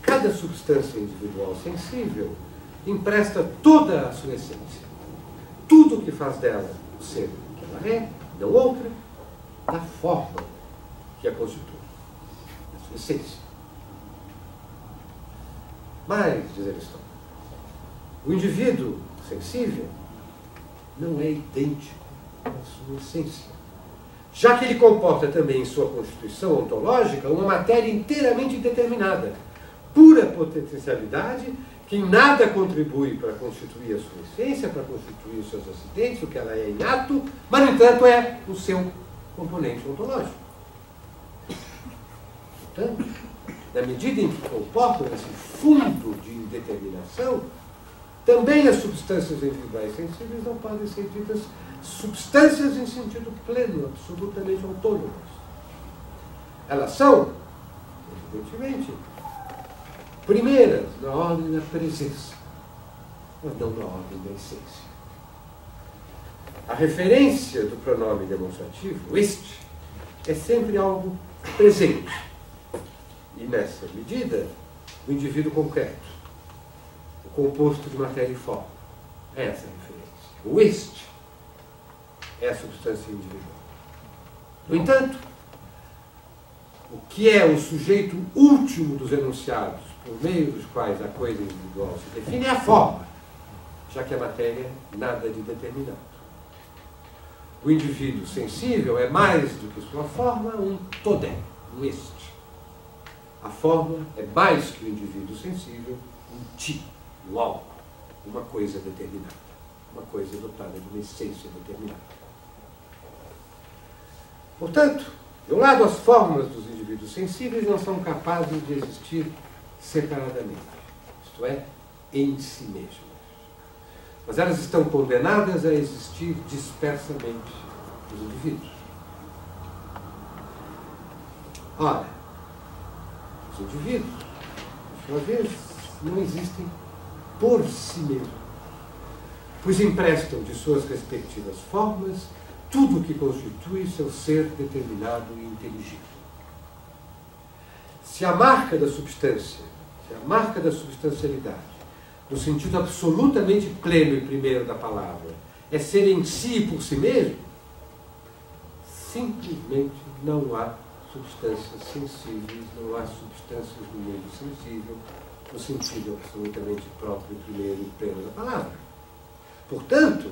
Cada substância individual sensível empresta toda a sua essência. Tudo o que faz dela o ser que ela é, não outra, da forma que a constitui, da sua essência. Mas, diz Aristóteles, o indivíduo sensível não é idêntico à sua essência, já que ele comporta também em sua constituição ontológica uma matéria inteiramente determinada, pura potencialidade, que em nada contribui para constituir a sua essência, para constituir os seus acidentes, o que ela é em ato, mas, no entanto, é o seu componente ontológico. Portanto, na medida em que comportam esse fundo de indeterminação, também as substâncias individuais sensíveis não podem ser ditas substâncias em sentido pleno, absolutamente autônomas. Elas são, evidentemente, primeiras na ordem da presença, mas não na ordem da essência. A referência do pronome demonstrativo, este, é sempre algo presente. E, nessa medida, o indivíduo concreto, o composto de matéria e forma, é essa referência. O este é a substância individual. No entanto, o que é o sujeito último dos enunciados, por meio dos quais a coisa individual se define, é a forma, já que a matéria nada de determinado. O indivíduo sensível é mais do que sua forma, um todé, um este. A forma é mais que o indivíduo sensível, um ti, um algo, uma coisa determinada, uma coisa dotada de uma essência determinada. Portanto, de um lado, as formas dos indivíduos sensíveis não são capazes de existir separadamente, isto é, em si mesmas. Mas elas estão condenadas a existir dispersamente nos indivíduos. Ora, os indivíduos, por sua vez, não existem por si mesmos, pois emprestam de suas respectivas formas tudo o que constitui seu ser determinado e inteligível. Se a marca da substância, se a marca da substancialidade, no sentido absolutamente pleno e primeiro da palavra, é ser em si e por si mesmo, simplesmente não há substâncias sensíveis, não há substâncias no mundo sensível, no sentido absolutamente próprio, primeiro e pleno da palavra. Portanto,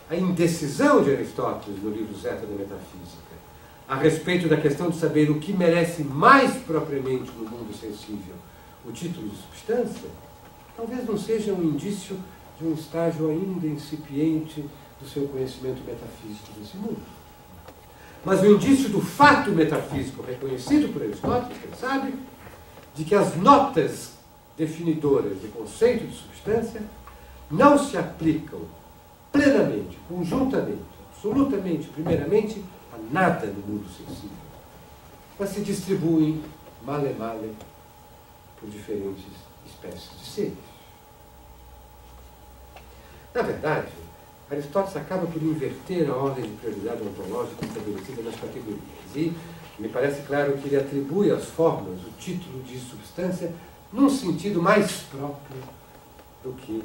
a indecisão de Aristóteles no livro Zeta da Metafísica a respeito da questão de saber o que merece mais propriamente no mundo sensível o título de substância, talvez não seja um indício de um estágio ainda incipiente do seu conhecimento metafísico desse mundo. Mas o indício do fato metafísico reconhecido por Aristóteles, quem sabe, de que as notas definidoras de conceito de substância não se aplicam plenamente, conjuntamente, absolutamente, primeiramente, a nada no mundo sensível, mas se distribuem male male por diferentes espécies de seres. Na verdade, Aristóteles acaba por inverter a ordem de prioridade ontológica estabelecida nas categorias e Me parece claro que ele atribui às formas o título de substância num sentido mais próprio do que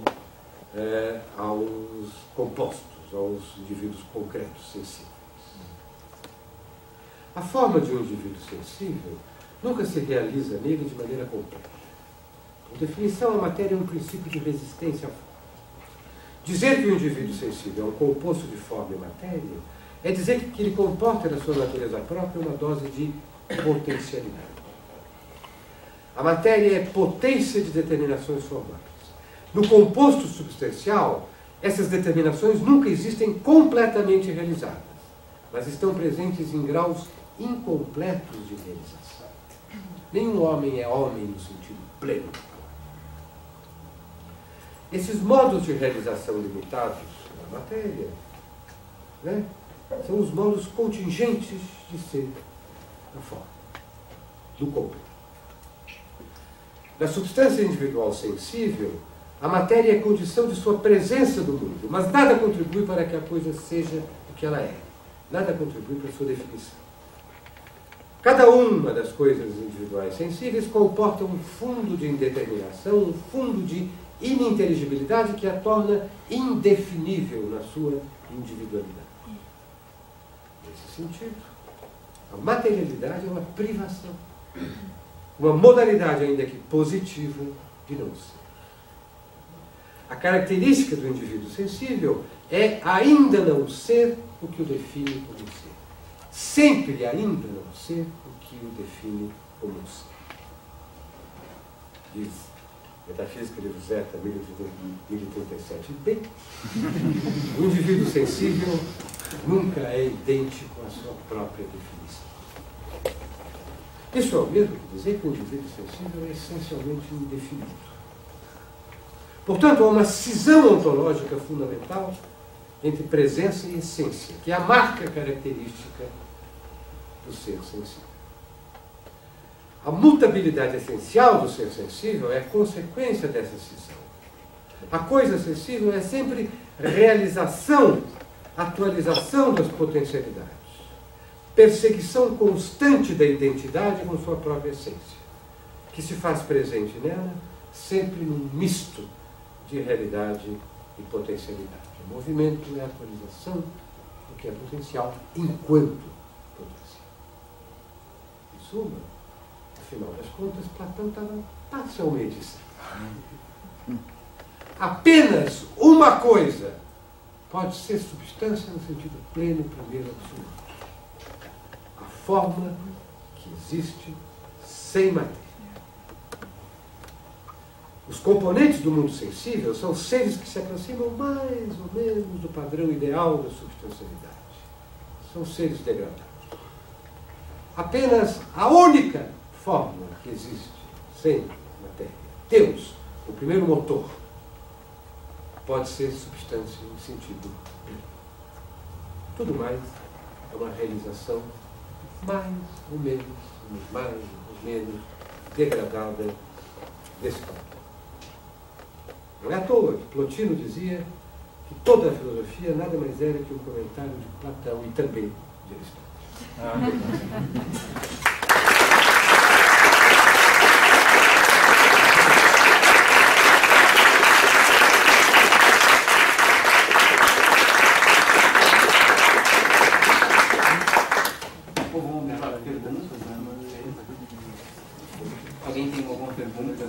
aos compostos, aos indivíduos concretos, sensíveis. A forma de um indivíduo sensível nunca se realiza nele de maneira completa. Por definição, a matéria é um princípio de resistência à forma. Dizer que o indivíduo sensível é um composto de forma e matéria é dizer que ele comporta na sua natureza própria uma dose de potencialidade. A matéria é potência de determinações formais. No composto substancial, essas determinações nunca existem completamente realizadas, mas estão presentes em graus incompletos de realização. Nenhum homem é homem no sentido pleno. Esses modos de realização limitados na matéria, né, são os modos contingentes de ser a forma, do corpo. Na substância individual sensível, a matéria é condição de sua presença no mundo, mas nada contribui para que a coisa seja o que ela é. Nada contribui para a sua definição. Cada uma das coisas individuais sensíveis comporta um fundo de indeterminação, um fundo de ininteligibilidade que a torna indefinível na sua individualidade. Nesse sentido, a materialidade é uma privação, uma modalidade ainda que positiva de não ser. A característica do indivíduo sensível é ainda não ser o que o define como ser. Sempre ainda não ser o que o define como ser. Diz Metafísica de Rosetta, 1037b, o indivíduo sensível nunca é idêntico à sua própria definição. Isso é o mesmo que dizer que o indivíduo sensível é essencialmente indefinido. Portanto, há uma cisão ontológica fundamental entre presença e essência, que é a marca característica do ser sensível. A mutabilidade essencial do ser sensível é a consequência dessa cisão. A coisa sensível é sempre realização, atualização das potencialidades, perseguição constante da identidade com sua própria essência, que se faz presente nela sempre num misto de realidade e potencialidade. O movimento é a atualização do que é potencial enquanto potencial. Em suma, afinal das contas, Platão estava parcialmente certo. Apenas uma coisa pode ser substância no sentido pleno, primeiro, absoluto. A forma que existe sem matéria. Os componentes do mundo sensível são seres que se aproximam mais ou menos do padrão ideal da substancialidade. São seres degradados. Apenas a única forma que existe sem matéria, Deus, o primeiro motor, pode ser substância em sentido pleno. Tudo mais é uma realização mais ou menos degradada desse padrão. Não é à toa que Plotino dizia que toda a filosofia nada mais era que um comentário de Platão e também de Aristóteles. Alguém tem alguma pergunta?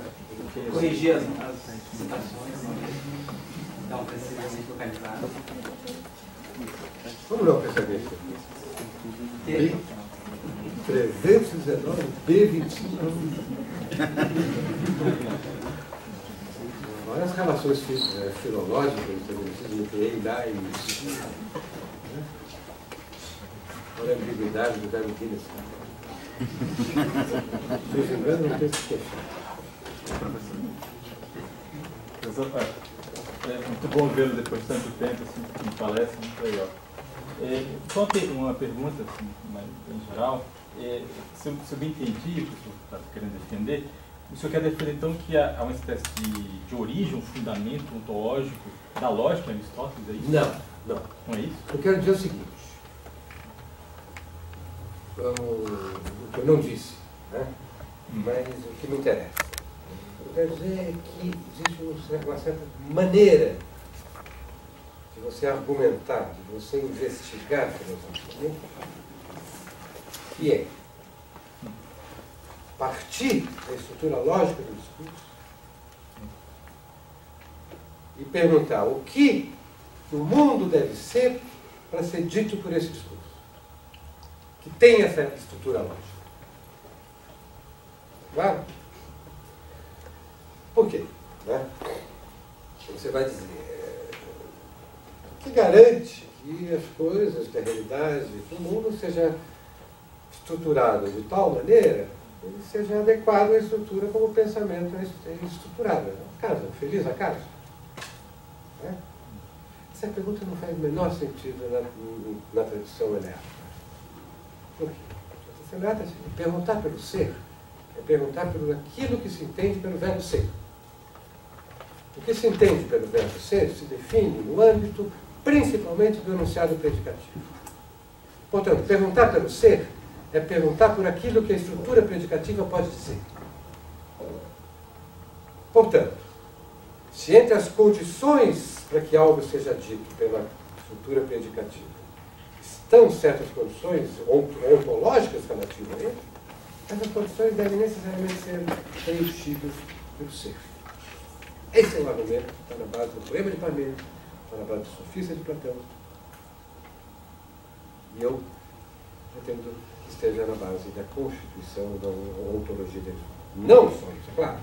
Corrigir as citações, dar um pensamento localizado. Vamos dar um pensamento. 319 B25. Olha as relações filológicas estabelecidas entre Eilá e isso. Olha a ambiguidade do verbo Guinness. Se não me engano, não tem que queixar. Professor, é muito bom vê-lo depois de tanto tempo, assim, em palestra, muito legal. Só uma pergunta, assim, em geral. Se eu bem entendi o que o senhor está querendo defender, o senhor quer defender, então, que há uma espécie de origem, um fundamento ontológico da lógica de Aristóteles, é isso? Não. Não é isso? Eu quero dizer o seguinte. o que eu não disse, né? Mas o que me interessa. O que eu quero dizer é que existe uma certa maneira de você argumentar, de você investigar filosoficamente, que é partir da estrutura lógica do discurso e perguntar o que o mundo deve ser para ser dito por esse discurso, que tem essa estrutura lógica. Claro? Por quê? Né? Você vai dizer, o que garante que as coisas, que a realidade, que o mundo seja estruturado de tal maneira que ele seja adequado à estrutura como o pensamento é estruturado. Acaso, feliz acaso? Né? Essa pergunta não faz o menor sentido na tradição helénica. Por quê? A tradição helénica é perguntar pelo ser, é perguntar pelo aquilo que se entende pelo verbo ser. O que se entende pelo verbo ser se define no âmbito principalmente do enunciado predicativo. Portanto, perguntar pelo ser é perguntar por aquilo que a estrutura predicativa pode dizer. Portanto, se entre as condições para que algo seja dito pela estrutura predicativa estão certas condições ontológicas relativas a ele, essas condições devem necessariamente ser preenchidas pelo ser. Esse é o argumento que está na base do poema de Parmênides, está na base do Sofista de Platão. E eu pretendo que esteja na base da constituição da ontologia deles. Não só isso, é claro.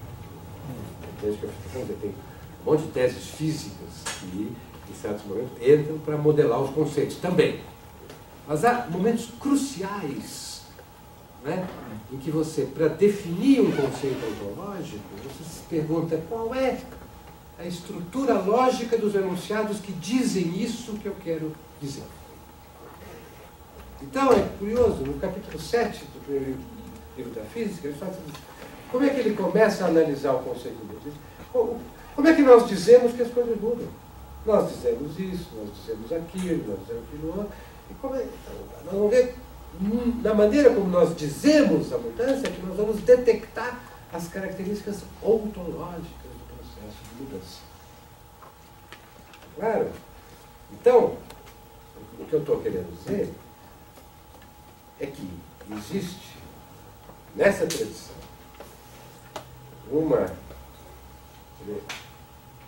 Desde que eu estou falando, tem um monte de teses físicas que, em certos momentos, entram para modelar os conceitos também. Mas há momentos cruciais, né, em que você, para definir um conceito ontológico, você se pergunta qual é a estrutura lógica dos enunciados que dizem isso que eu quero dizer. Então, é curioso, no capítulo 7 do primeiro livro da Física, ele fala assim, como é que ele começa a analisar o conceito dele? Como é que nós dizemos que as coisas mudam? Nós dizemos isso, nós dizemos aquilo, nós dizemos aquilo outro. E como é? Nós vamos ver, na maneira como nós dizemos a mudança, que nós vamos detectar as características ontológicas do processo de mudança. Claro? Então, o que eu estou querendo dizer é que existe, nessa tradição, uma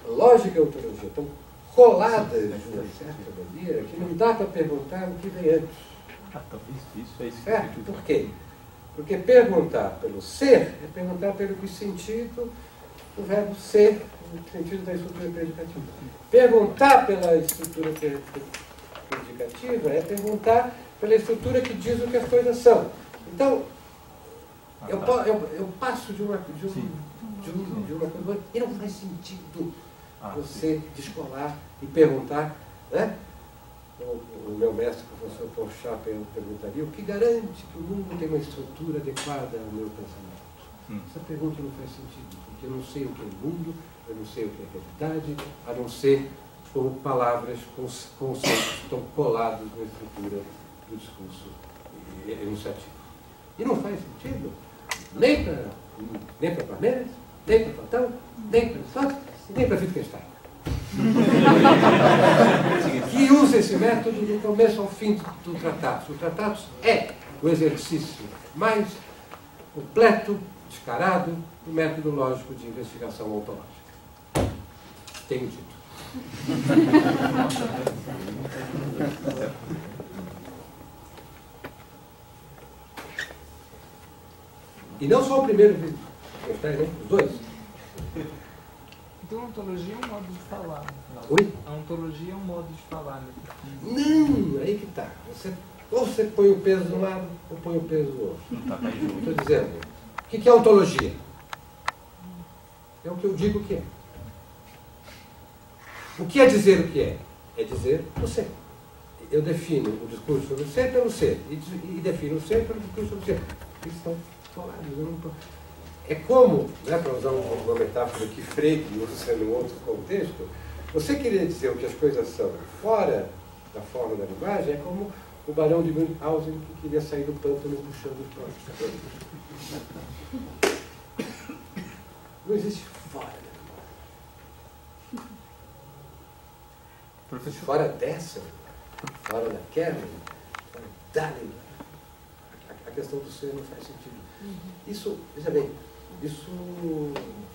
lógica e ontologia tão coladas de uma certa maneira que não dá para perguntar o que vem antes. Talvez isso é isso. Certo? Por quê? Porque perguntar pelo ser é perguntar pelo que sentido o verbo ser, no sentido da estrutura predicativa. Perguntar pela estrutura predicativa é perguntar pela estrutura que diz o que as coisas são. Então, eu passo de uma coisa e não faz sentido você descolar e perguntar, né? O meu mestre, o professor Paul Chaper, perguntaria o que garante que o mundo tem uma estrutura adequada ao meu pensamento. Essa pergunta não faz sentido, porque eu não sei o que é o mundo, eu não sei o que é realidade, a não ser como palavras, conceitos que estão colados na estrutura do discurso enunciativo. E não faz sentido nem para Parmênides, nem para Platão, nem para Sócrates, nem para Wittgenstein. Que usa esse método do começo ao fim do tratado. O tratado é o exercício mais completo, descarado, do método lógico de investigação ontológica. Tenho dito. E não só o primeiro vídeo, os dois. Então a ontologia é um modo de falar. Oi? A ontologia é um modo de falar. Não, aí que está. Ou você põe o peso de um lado, ou põe o peso do outro. Estou dizendo, o que é ontologia? É o que eu digo que é. O que é dizer o que é? É dizer o ser. Eu defino o discurso sobre o ser pelo ser, e defino o ser pelo discurso sobre o ser. Eles estão colados. É como, né, para usar uma metáfora que Frege usa em outro contexto, você querer dizer o que as coisas são fora da forma da linguagem é como o barão de Münchhausen que queria sair do pântano puxando os próprios cabelos. Não existe fora da memória. Professor, Fora dessa, fora daquela, fora da memória. A questão do ser não faz sentido. Isso, veja bem, isso,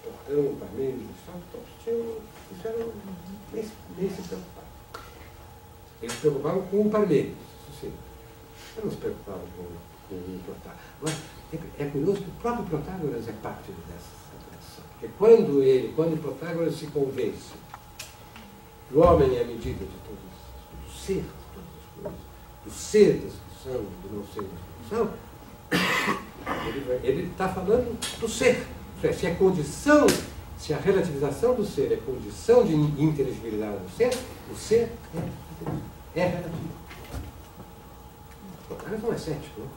Platão, Parmênides, isso era nem se preocupava. Eles se preocupavam com o Parmênides, isso sim. Eles não se preocupavam com o Protágoras. Mas é curioso que o próprio Protágoras é parte dessa separação. Porque quando o Protágoras se convence que o homem é a medida de do ser, de todas as coisas, do ser da descrição, do não ser da descrição, ele está falando do ser. Se é condição, se a relativização do ser é condição de inteligibilidade do ser, o ser é relativo. O Protágoras não é cético, não? O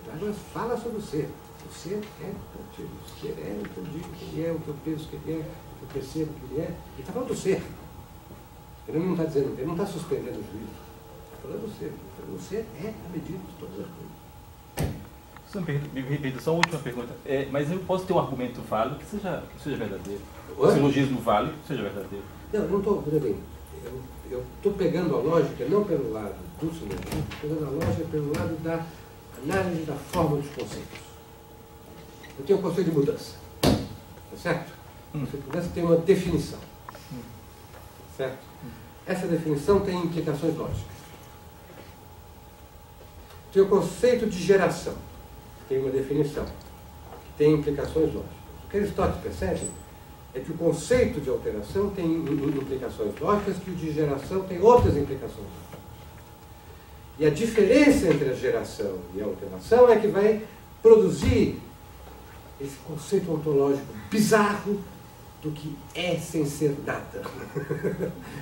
Protágoras fala sobre o ser. O ser é relativo. O ser é o que eu digo que ele é, o que eu penso que ele é, o que eu percebo que ele é. Ele está falando do ser. Ele não está dizendo, ele não está suspendendo o juízo. Está falando do ser. O ser é a medida de todas as coisas. me permita só uma última pergunta. Mas eu posso ter um argumento válido que seja verdadeiro. Oi? O silogismo válido que seja verdadeiro. Não, eu não estou, veja bem, eu estou pegando a lógica não pelo lado do silogismo, estou pegando a lógica pelo lado da análise da forma dos conceitos. Eu tenho um conceito de mudança, tá certo? O conceito de mudança tem uma definição, certo? Essa definição tem implicações lógicas. Tem o conceito de geração, tem uma definição, que tem implicações lógicas. O que Aristóteles percebe é que o conceito de alteração tem implicações lógicas, que o de geração tem outras implicações lógicas. E a diferença entre a geração e a alteração é que vai produzir esse conceito ontológico bizarro do que é sem ser nada.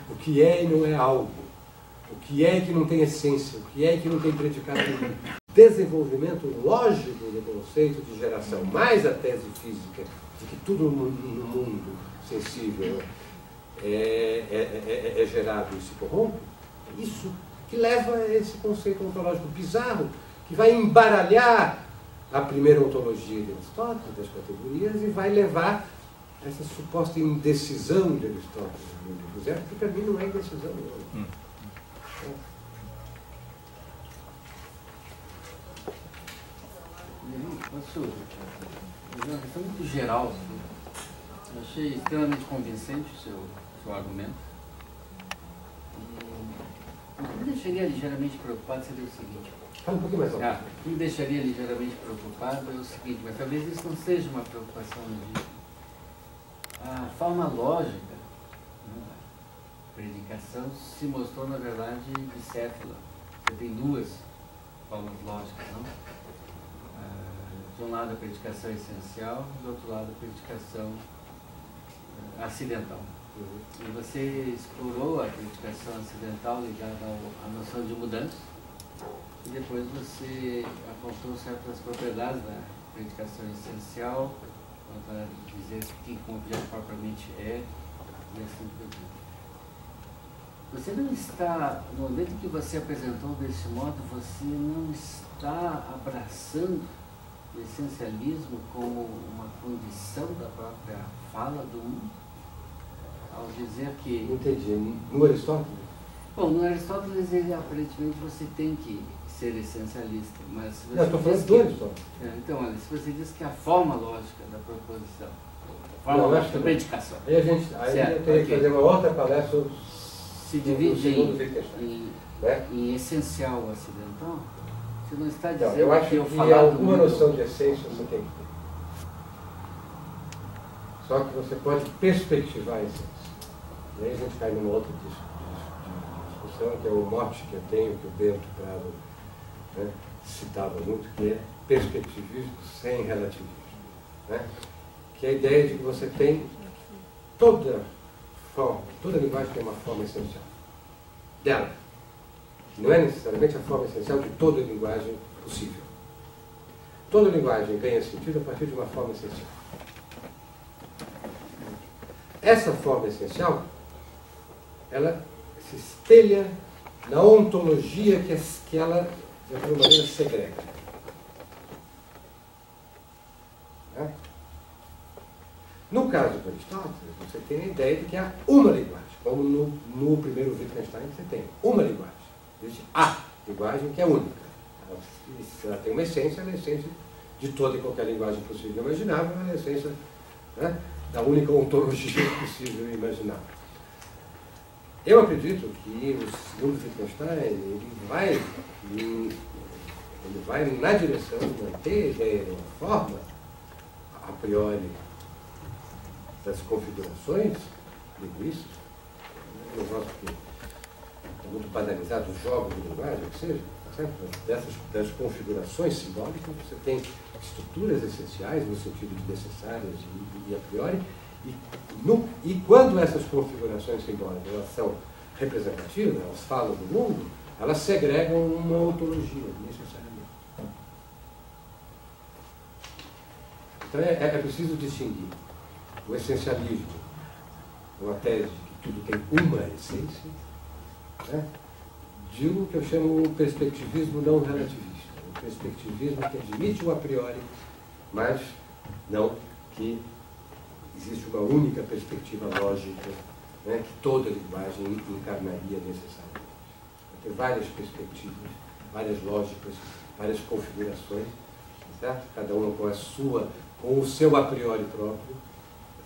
O que é e não é algo. O que é que não tem essência. O que é que não tem predicado nenhum. Desenvolvimento lógico do conceito de geração, mais a tese física de que tudo no mundo sensível é gerado e se corrompe, isso que leva a esse conceito ontológico bizarro, que vai embaralhar a primeira ontologia de Aristóteles, das categorias, e vai levar a essa suposta indecisão de Aristóteles no livro zero, que para mim não é indecisão nenhuma. Posso fazer uma questão muito geral. Assim. Eu achei extremamente convincente o seu argumento. E o que me deixaria ligeiramente preocupado seria o seguinte. Fala um pouquinho mais alto. O que me deixaria ligeiramente preocupado é o seguinte, mas talvez isso não seja uma preocupação legítima. A forma lógica, né, da predicação se mostrou, na verdade, bicéfala. Você tem duas formas lógicas, não? De um lado a predicação essencial, do outro lado a predicação acidental. E você explorou a predicação acidental ligada à noção de mudança, e depois você apontou certas propriedades da predicação essencial, quanto a dizer que como objeto propriamente é, e assim por diante. Você não está, no momento que você apresentou desse modo, você não está abraçando o essencialismo como uma condição da própria fala do mundo, ao dizer que... Não entendi. No Aristóteles? Bom, no Aristóteles, aparentemente, você tem que ser essencialista, mas... Se você não, estou falando do Aristóteles. Então, olha, se você diz que a forma lógica da proposição, a forma lógica da predicação... Aí eu teria que fazer uma outra palestra... Se divide em essencial ou acidental... Você não está dizendo eu acho que alguma noção de essência você tem que ter. Só que você pode perspectivar a essência. E aí a gente cai numa outra discussão, que é o mote que eu tenho, que o Bento Prado, né, citava muito, que é perspectivismo sem relativismo. Né? Que é a ideia de que você tem toda forma, toda linguagem tem uma forma essencial dela. Não é necessariamente a forma essencial de toda linguagem possível. Toda linguagem ganha sentido a partir de uma forma essencial. Essa forma essencial, ela se espelha na ontologia que ela, de alguma maneira, segrega. Né? No caso do Aristóteles, você tem a ideia de que há uma linguagem, como no primeiro Wittgenstein você tem uma linguagem. Existe a linguagem que é única. Ela tem uma essência, ela é a essência de toda e qualquer linguagem possível e imaginável, ela é a essência, né, da única ontologia possível e imaginável. Eu acredito que o segundo Wittgenstein ele vai na direção de manter a ideia de uma forma a priori das configurações linguísticas. Eu gosto que é muito banalizado os jogos de linguagem, ou seja, tá certo? Das configurações simbólicas, você tem estruturas essenciais no sentido de necessárias e a priori, e quando essas configurações simbólicas elas são representativas, elas falam do mundo, elas segregam uma ontologia, necessariamente. Então é preciso distinguir o essencialismo, uma tese de que tudo tem uma essência, né, de o que eu chamo o perspectivismo não relativista, o perspectivismo que admite o a priori, mas não que existe uma única perspectiva lógica, né, que toda linguagem encarnaria necessariamente. Tem várias perspectivas, várias lógicas, várias configurações, certo? Cada uma com o seu a priori próprio,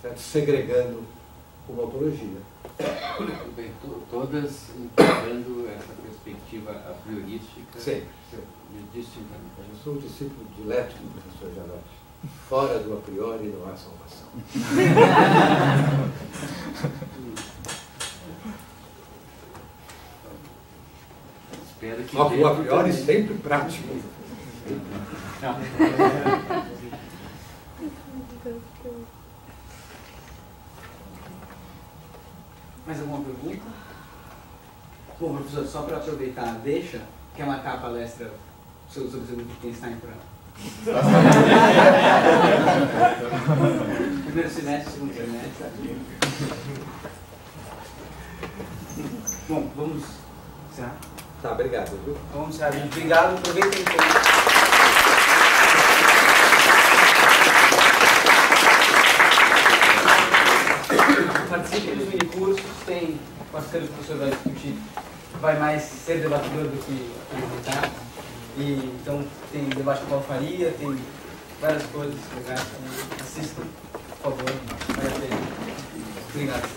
certo? Segregando uma ontologia. Bem, todas integrando essa perspectiva a priorística. Sim. Distintamente. Eu sou um discípulo dileto do professor Janotti. Fora do a priori não há salvação. Espero que O a priori sempre prático. Mais alguma pergunta? Bom, professor, só para aproveitar, deixa, quer marcar a palestra sobre o segundo Wittgenstein para primeiro semestre, segundo semestre. Bom, vamos encerrar? Tá, obrigado. Viu? Então, vamos encerrar, gente. Obrigado, aproveitem então. Participem dos minicursos, tem parceiro que o professor vai discutir, vai mais ser debatedor do que apresentar. E, então tem debate com a Paulo Faria, tem várias coisas legais. Assistam, por favor. Vale a pena. Obrigado.